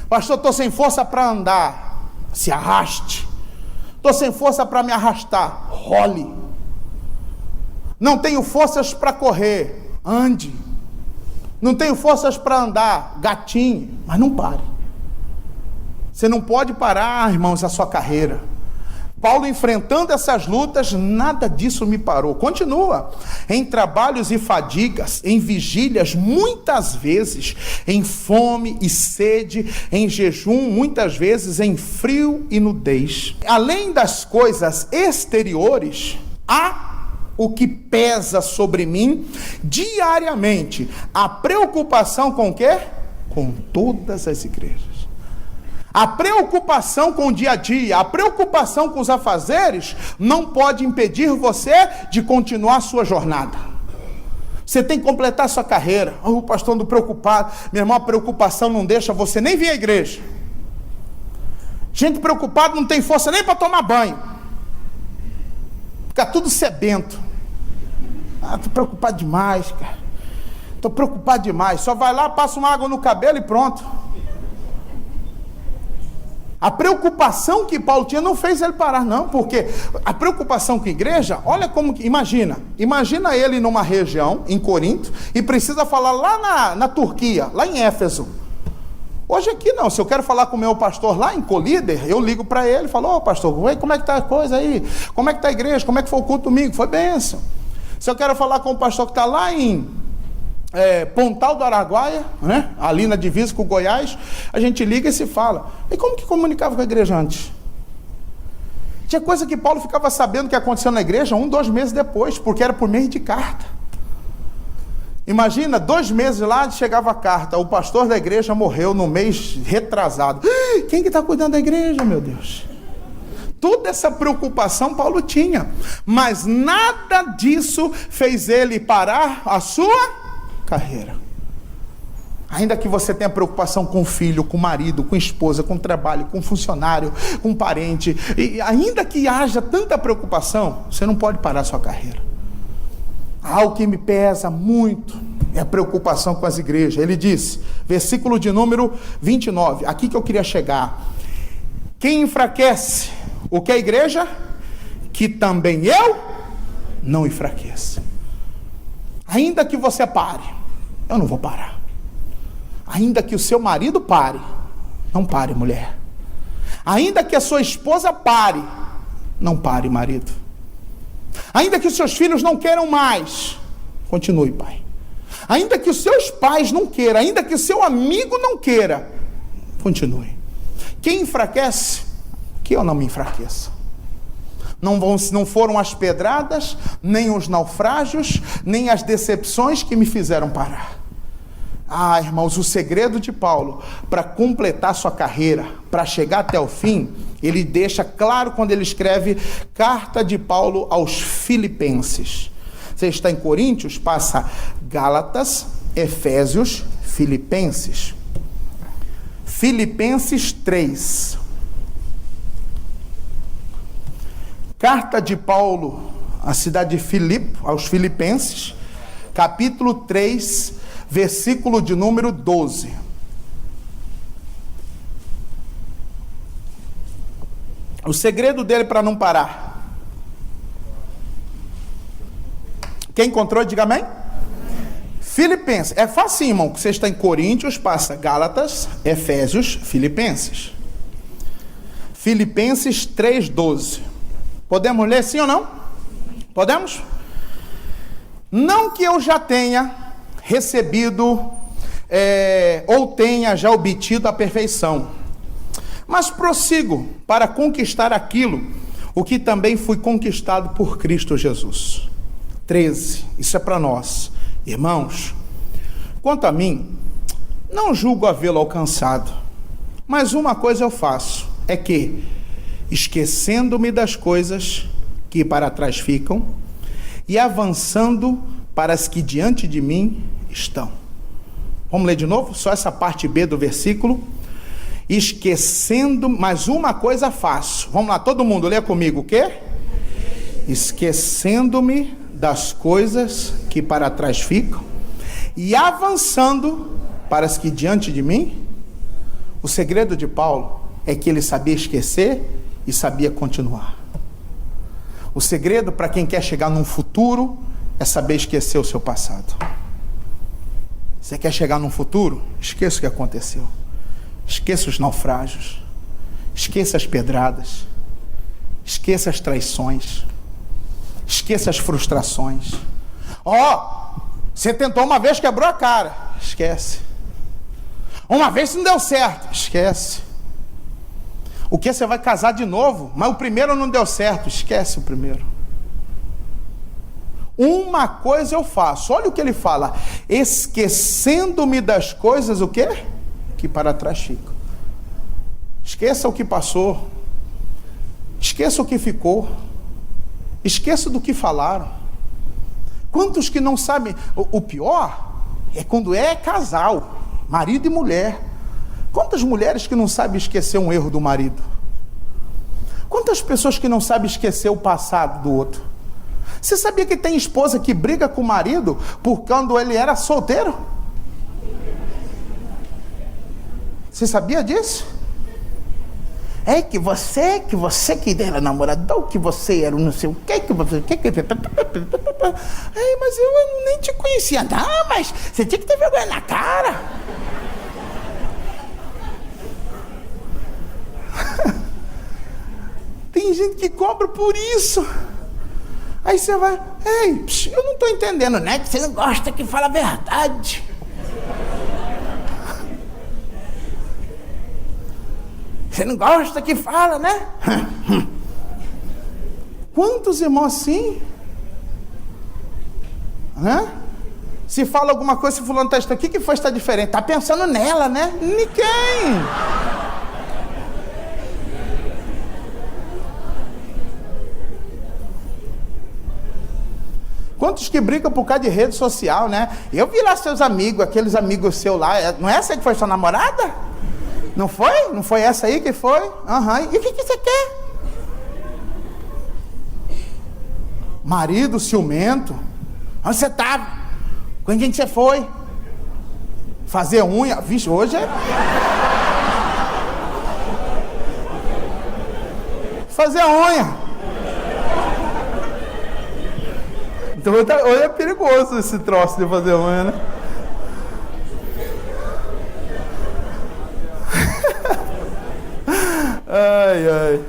Pastor, estou sem força para andar. Se arraste. Estou sem força para me arrastar. Role. Não tenho forças para correr. Ande. Não tenho forças para andar. Gatinho. Mas não pare. Você não pode parar, irmãos, a sua carreira. Paulo enfrentando essas lutas, nada disso me parou. Continua. Em trabalhos e fadigas, em vigílias, muitas vezes, em fome e sede, em jejum, muitas vezes em frio e nudez. Além das coisas exteriores, há o que pesa sobre mim diariamente. A preocupação com o quê? Com todas as igrejas. A preocupação com o dia a dia, a preocupação com os afazeres, não pode impedir você de continuar a sua jornada. Você tem que completar a sua carreira. O pastor ando preocupado. Meu irmão, a preocupação não deixa você nem vir à igreja. Gente preocupada não tem força nem para tomar banho. Fica tudo sedento. Estou preocupado demais, cara. Estou preocupado demais. Só vai lá, passa uma água no cabelo e pronto. A preocupação que Paulo tinha não fez ele parar, não, porque a preocupação com a igreja, olha como que, imagina ele numa região, em Corinto, e precisa falar lá na Turquia, lá em Éfeso. Hoje aqui não, se eu quero falar com o meu pastor lá em Colíder, eu ligo para ele e falo, pastor, como é que está a coisa aí? Como é que está a igreja? Como é que foi o culto domingo? Foi bênção. Se eu quero falar com o pastor que está lá em Pontal do Araguaia, né? Ali na divisa com o Goiás, a gente liga e se fala. E como que comunicava com a igreja antes? Tinha coisa que Paulo ficava sabendo que aconteceu na igreja 2 meses depois, porque era por meio de carta. Imagina, 2 meses lá chegava a carta, o pastor da igreja morreu no mês retrasado. Quem que está cuidando da igreja, meu Deus? Toda essa preocupação Paulo tinha, mas nada disso fez ele parar a sua carreira. Ainda que você tenha preocupação com o filho, com o marido, com a esposa, com o trabalho, com o funcionário, com o parente, e ainda que haja tanta preocupação, você não pode parar a sua carreira. Algo que me pesa muito é a preocupação com as igrejas. Ele disse, versículo de número 29, aqui que eu queria chegar. Quem enfraquece o que a igreja? Que também eu não enfraqueça. Ainda que você pare, eu não vou parar. Ainda que o seu marido pare, não pare, mulher. Ainda que a sua esposa pare, não pare, marido. Ainda que os seus filhos não queiram mais, continue, pai. Ainda que os seus pais não queiram, ainda que o seu amigo não queira, continue. Quem enfraquece, que eu não me enfraqueça. Não foram as pedradas, nem os naufrágios, nem as decepções que me fizeram parar. Irmãos, o segredo de Paulo para completar sua carreira, para chegar até o fim, ele deixa claro quando ele escreve carta de Paulo aos Filipenses. Você está em Coríntios, passa Gálatas, Efésios, Filipenses. Filipenses 3. Carta de Paulo à cidade de Filipe, aos Filipenses, capítulo 3, versículo de número 12. O segredo dele para não parar. Quem encontrou, diga amém. Filipenses, é fácil, irmão, que você está em Coríntios, passa Gálatas, Efésios, Filipenses. Filipenses 3:12. Podemos ler sim ou não? Podemos? Não que eu já tenha recebido ou tenha já obtido a perfeição, mas prossigo para conquistar aquilo, o que também fui conquistado por Cristo Jesus. 13, isso é para nós. Irmãos, quanto a mim, não julgo havê-lo alcançado, mas uma coisa eu faço, é que, esquecendo-me das coisas que para trás ficam, e avançando para as que diante de mim estão. Vamos ler de novo? Só essa parte B do versículo. Esquecendo, mas uma coisa faço. Vamos lá, todo mundo, lê comigo o quê? Esquecendo-me das coisas que para trás ficam, e avançando para as que diante de mim. O segredo de Paulo é que ele sabia esquecer e sabia continuar. O segredo para quem quer chegar num futuro é saber esquecer o seu passado. Você quer chegar num futuro? Esqueça o que aconteceu. Esqueça os naufrágios. Esqueça as pedradas. Esqueça as traições. Esqueça as frustrações. Você tentou uma vez, quebrou a cara. Esquece. Uma vez não deu certo. Esquece. O que você vai casar de novo? Mas o primeiro não deu certo. Esquece o primeiro. Uma coisa eu faço. Olha o que ele fala. Esquecendo-me das coisas, o quê? Que para trás ficam. Esqueça o que passou. Esqueça o que ficou. Esqueça do que falaram. Quantos que não sabem? O pior é quando é casal, marido e mulher. Quantas mulheres que não sabem esquecer um erro do marido? Quantas pessoas que não sabem esquecer o passado do outro? Você sabia que tem esposa que briga com o marido por quando ele era solteiro? Você sabia disso? É que você era namorador, que você era não sei o que você... mas eu nem te conhecia. Não, mas você tinha que ter vergonha na cara. Tem gente que cobra por isso. Aí você vai, eu não estou entendendo, né? Que você não gosta que fala a verdade. Você não gosta que fala, né? Quantos irmãos assim? Se fala alguma coisa, se fulano está aqui, o que foi está diferente? Está pensando nela, né? Ninguém. Quantos que brigam por causa de rede social, né? Eu vi lá seus amigos, aqueles amigos seus lá. Não é essa aí que foi sua namorada? Não foi? Não foi essa aí que foi? E o que você quer? Marido ciumento. Onde você estava? Com quem você foi? Fazer unha? Vixe, hoje é... Fazer unha. Então hoje é perigoso esse troço de fazer unha, né? Ai.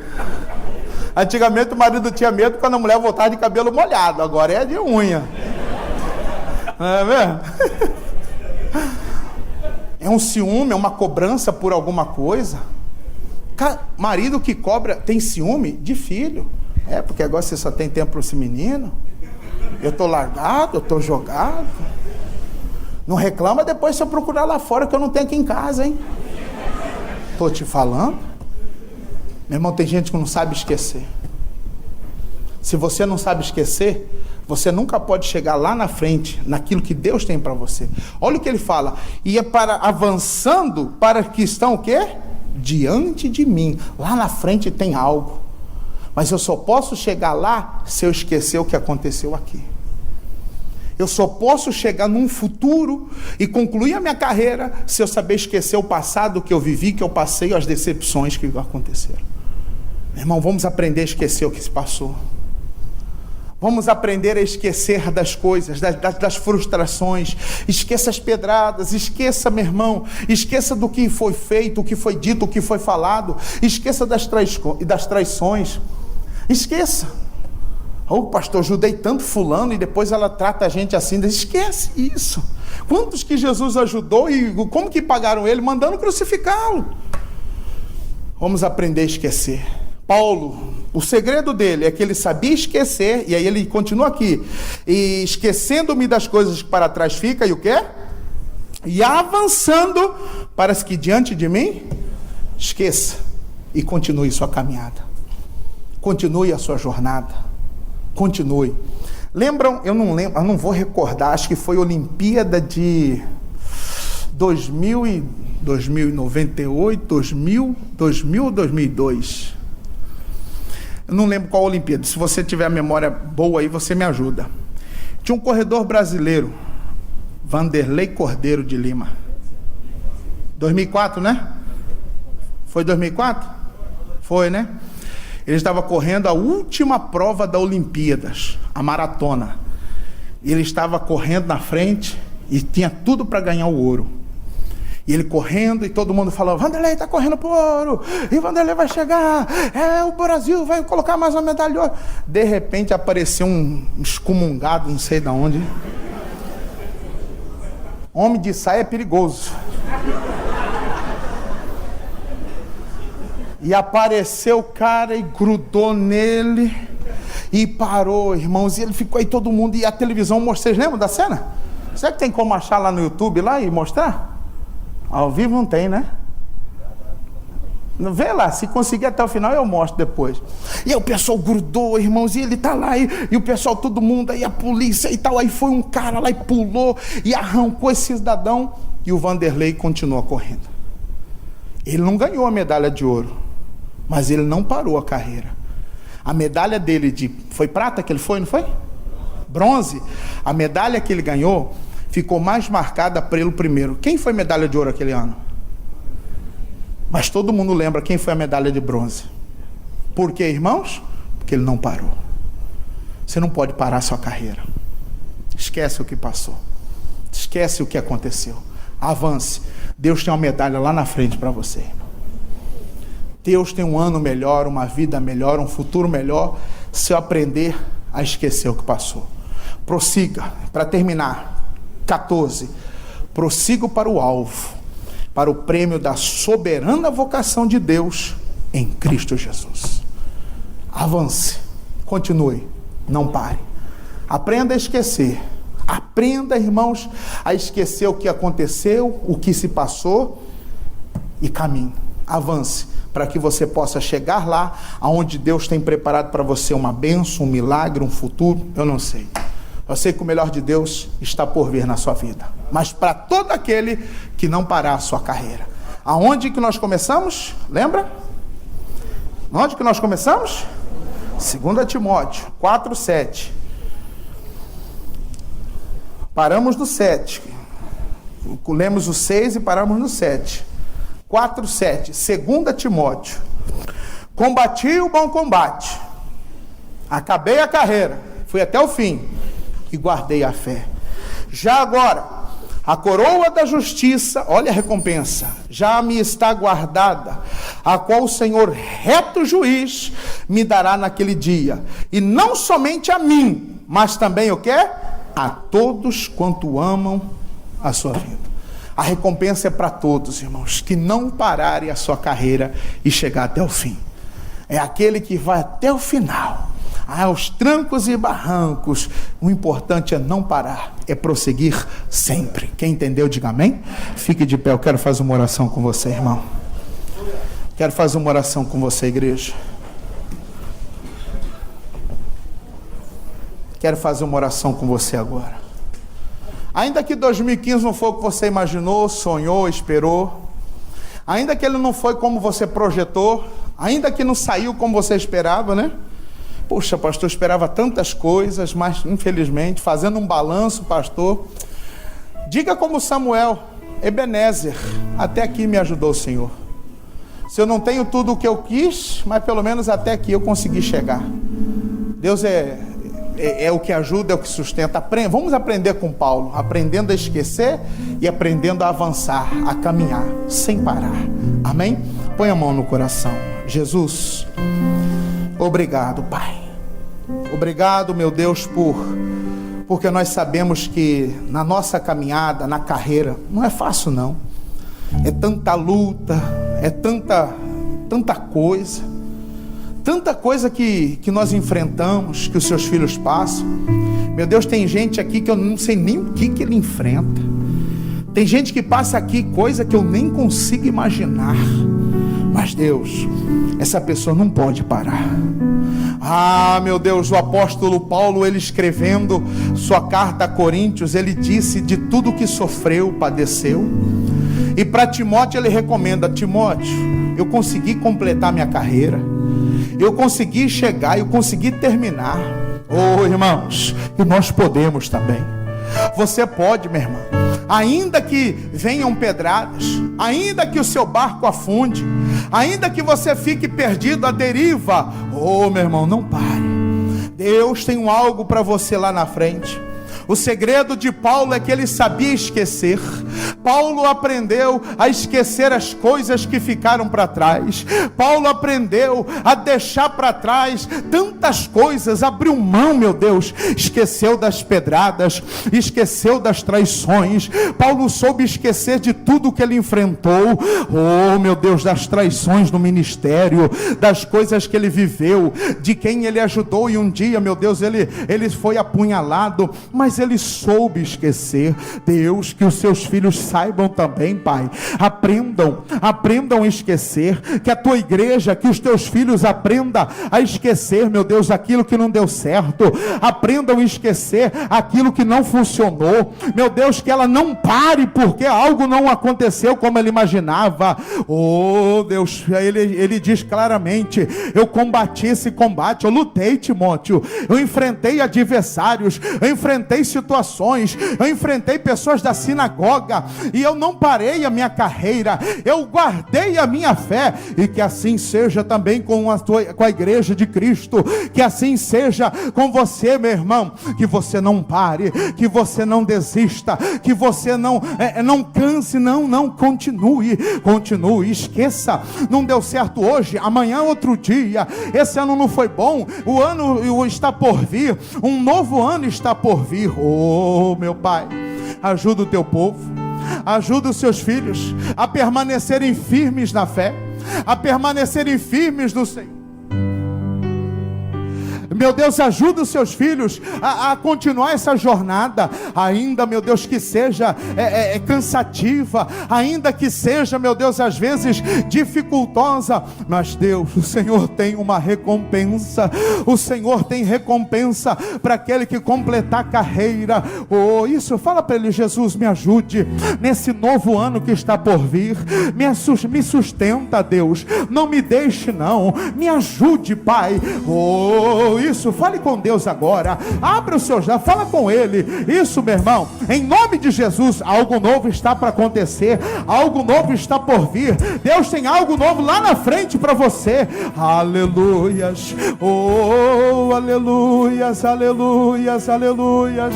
Antigamente o marido tinha medo quando a mulher voltava de cabelo molhado. Agora é de unha. Não é mesmo? É um ciúme, é uma cobrança por alguma coisa. Marido que cobra, tem ciúme de filho. Porque agora você só tem tempo para esse menino. Eu estou largado, eu estou jogado. Não reclama depois se eu procurar lá fora que eu não tenho aqui em casa, hein? Estou te falando. Meu irmão, tem gente que não sabe esquecer. Se você não sabe esquecer, você nunca pode chegar lá na frente, naquilo que Deus tem para você. Olha o que ele fala. E é para avançando para que estão o quê? Diante de mim. Lá na frente tem algo. Mas eu só posso chegar lá se eu esquecer o que aconteceu aqui. Eu só posso chegar num futuro e concluir a minha carreira se eu saber esquecer o passado que eu vivi, que eu passei, as decepções que aconteceram. Meu irmão, vamos aprender a esquecer o que se passou. Vamos aprender a esquecer das coisas, das frustrações. Esqueça as pedradas, esqueça, meu irmão, esqueça do que foi feito, o que foi dito, o que foi falado. Esqueça das traições. Esqueça. Pastor, ajudei tanto fulano e depois ela trata a gente assim. Esquece isso. Quantos que Jesus ajudou e como que pagaram ele? Mandando crucificá-lo. Vamos aprender a esquecer. Paulo, o segredo dele é que ele sabia esquecer, e aí ele continua aqui, e esquecendo-me das coisas que para trás fica, e o quê? E avançando para as que diante de mim, esqueça, e continue sua caminhada, continue a sua jornada, continue. Lembram, eu não vou recordar, acho que foi Olimpíada de 2098, 2000 ou 2002, eu não lembro qual Olimpíada. Se você tiver a memória boa aí, você me ajuda. Tinha um corredor brasileiro, Vanderlei Cordeiro de Lima. 2004, né? Foi 2004? Foi, né? Ele estava correndo a última prova da Olimpíadas, a maratona. Ele estava correndo na frente e tinha tudo para ganhar o ouro. E ele correndo, e todo mundo falou: Vanderlei está correndo por ouro, e Vanderlei vai chegar, o Brasil vai colocar mais uma medalha de ouro. De repente apareceu um excomungado, não sei de onde. Homem de saia é perigoso. E apareceu o cara e grudou nele e parou, irmãos. E ele ficou aí, todo mundo, e a televisão mostrou. Vocês lembram da cena? Será que tem como achar lá no YouTube lá e mostrar? Ao vivo não tem, né? Vê lá, se conseguir até o final eu mostro depois. E aí o pessoal grudou, irmãos, e ele tá lá, e o pessoal, todo mundo, aí a polícia e tal. Aí foi um cara lá e pulou e arrancou esse cidadão, e o Vanderlei continuou correndo. Ele não ganhou a medalha de ouro, mas ele não parou a carreira. A medalha dele foi prata que ele foi, não foi? Bronze. A medalha que ele ganhou ficou mais marcada pelo primeiro. Quem foi medalha de ouro aquele ano? Mas todo mundo lembra quem foi a medalha de bronze. Por quê, irmãos? Porque ele não parou. Você não pode parar a sua carreira. Esquece o que passou. Esquece o que aconteceu. Avance. Deus tem uma medalha lá na frente para você. Deus tem um ano melhor, uma vida melhor, um futuro melhor, se eu aprender a esquecer o que passou. Prossiga. Para terminar, 14. Prossigo para o alvo, para o prêmio da soberana vocação de Deus em Cristo Jesus. Avance, continue, não pare. Aprenda a esquecer. Aprenda, irmãos, a esquecer o que aconteceu, o que se passou, e caminhe. Avance, para que você possa chegar lá, aonde Deus tem preparado para você uma bênção, um milagre, um futuro, eu não sei. Eu sei que o melhor de Deus está por vir na sua vida. Mas para todo aquele que não parar a sua carreira. Aonde que nós começamos? Lembra? Onde que nós começamos? 2 Timóteo 4:7. Paramos no 7. Lemos o 6 e paramos no 7. 4:7. 2 Timóteo. Combati o bom combate. Acabei a carreira. Fui até o fim. E guardei a fé. Já agora, a coroa da justiça, olha a recompensa, já me está guardada, a qual o Senhor, reto juiz, me dará naquele dia. E não somente a mim, mas também o quê? A todos quanto amam a sua vida. A recompensa é para todos, irmãos, que não pararem a sua carreira e chegar até o fim. É aquele que vai até o final. Aos trancos e barrancos, o importante é não parar, é prosseguir sempre. Quem entendeu, diga amém. Fique de pé, eu quero fazer uma oração com você, irmão. Quero fazer uma oração com você, igreja. Quero fazer uma oração com você agora. Ainda que 2015 não foi o que você imaginou, sonhou, esperou, ainda que ele não foi como você projetou, ainda que não saiu como você esperava, né? Poxa, pastor, eu esperava tantas coisas, mas infelizmente, fazendo um balanço, pastor, diga como Samuel: Ebenezer, até aqui me ajudou o Senhor. Se eu não tenho tudo o que eu quis, mas pelo menos até aqui eu consegui chegar. Deus é o que ajuda, é o que sustenta. Vamos aprender com Paulo, aprendendo a esquecer e aprendendo a avançar, a caminhar, sem parar. Amém? Põe a mão no coração. Jesus, obrigado, Pai. Obrigado, meu Deus, porque nós sabemos que na nossa caminhada, na carreira, não é fácil não. É tanta luta, é tanta coisa que nós enfrentamos, que os seus filhos passam. Meu Deus, tem gente aqui que eu não sei nem o que ele enfrenta. Tem gente que passa aqui coisa que eu nem consigo imaginar. Mas Deus, essa pessoa não pode parar. Ah, meu Deus, o apóstolo Paulo, ele escrevendo sua carta a Coríntios, ele disse de tudo que sofreu, padeceu. E para Timóteo ele recomenda: Timóteo, eu consegui completar minha carreira, eu consegui chegar, eu consegui terminar. Oh, irmãos, e nós podemos também. Você pode, meu irmão. Ainda que venham pedradas, ainda que o seu barco afunde, ainda que você fique perdido à deriva, oh, meu irmão, não pare. Deus tem algo para você lá na frente. O segredo de Paulo é que ele sabia esquecer. Paulo aprendeu a esquecer as coisas que ficaram para trás. Paulo aprendeu a deixar para trás tantas coisas, abriu mão, meu Deus, esqueceu das pedradas, esqueceu das traições. Paulo soube esquecer de tudo que ele enfrentou. Oh, meu Deus, das traições no ministério, das coisas que ele viveu, de quem ele ajudou, e um dia, meu Deus, ele foi apunhalado, mas ele soube esquecer. Deus, que os seus filhos saibam também, Pai, aprendam a esquecer, que a tua igreja, que os teus filhos aprendam a esquecer, meu Deus, aquilo que não deu certo, aprendam a esquecer aquilo que não funcionou, meu Deus, que ela não pare porque algo não aconteceu como ele imaginava. Oh Deus, ele diz claramente: eu combati esse combate, eu lutei, Timóteo, eu enfrentei adversários, eu enfrentei situações, eu enfrentei pessoas da sinagoga, e eu não parei a minha carreira, eu guardei a minha fé. E que assim seja também com a igreja de Cristo, que assim seja com você, meu irmão, que você não pare, que você não desista, que você não canse, não, continue, esqueça, não deu certo hoje, amanhã outro dia, esse ano não foi bom, o ano está por vir, um novo ano está por vir. Oh, meu Pai, ajuda o teu povo, ajuda os seus filhos a permanecerem firmes na fé, a permanecerem firmes no Senhor. Meu Deus, ajuda os seus filhos a continuar essa jornada, ainda, meu Deus, que seja cansativa, ainda que seja, meu Deus, às vezes dificultosa, mas Deus, o Senhor tem uma recompensa, o Senhor tem recompensa para aquele que completar a carreira. Oh, isso, fala para ele: Jesus, me ajude nesse novo ano que está por vir, me sustenta, Deus, não me deixe não, me ajude, Pai. Oh, isso, fale com Deus agora, abre os seus olhos, fala com Ele. Isso, meu irmão, em nome de Jesus, algo novo está para acontecer, algo novo está por vir. Deus tem algo novo lá na frente para você. Aleluias, oh, aleluias, aleluias, aleluias,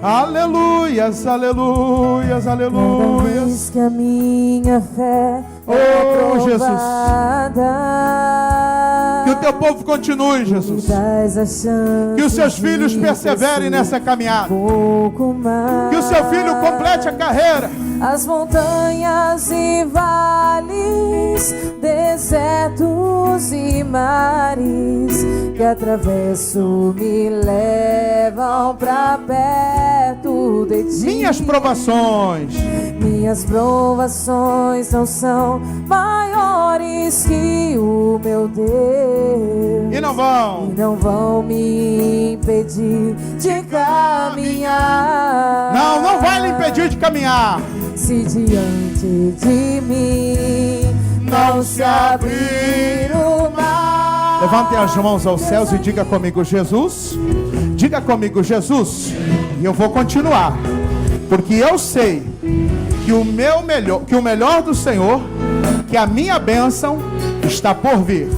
aleluias, aleluias, aleluias. Que a minha fé oh, Jesus, aprovada, que o teu povo continue, Jesus, que os seus filhos perseverem nessa caminhada, que o seu filho complete a carreira. As montanhas e vales, desertos e mares que atravesso me levam pra perto de ti. Minhas provações não são maiores que o meu Deus, e não vão me impedir de caminhar. Não vai lhe impedir de caminhar. Se diante de mim não se abrir o mar. Levantem as mãos aos céus e diga comigo: Jesus. Diga comigo: Jesus. E eu vou continuar, porque eu sei que o melhor do Senhor, que a minha bênção está por vir,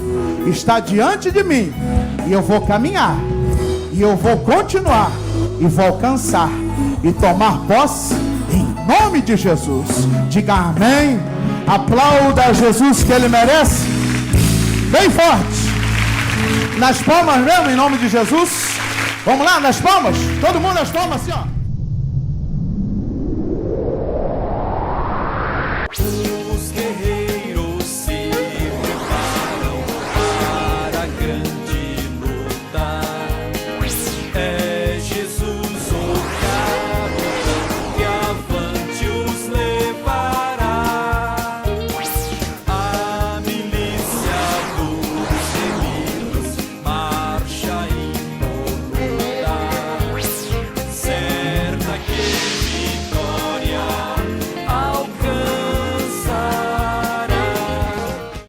está diante de mim, e eu vou caminhar, e eu vou continuar, e vou alcançar e tomar posse em nome de Jesus. Diga amém. Aplauda a Jesus, que Ele merece. Bem forte, nas palmas mesmo, em nome de Jesus. Vamos lá, nas palmas, todo mundo nas palmas assim, ó. Os guerreiros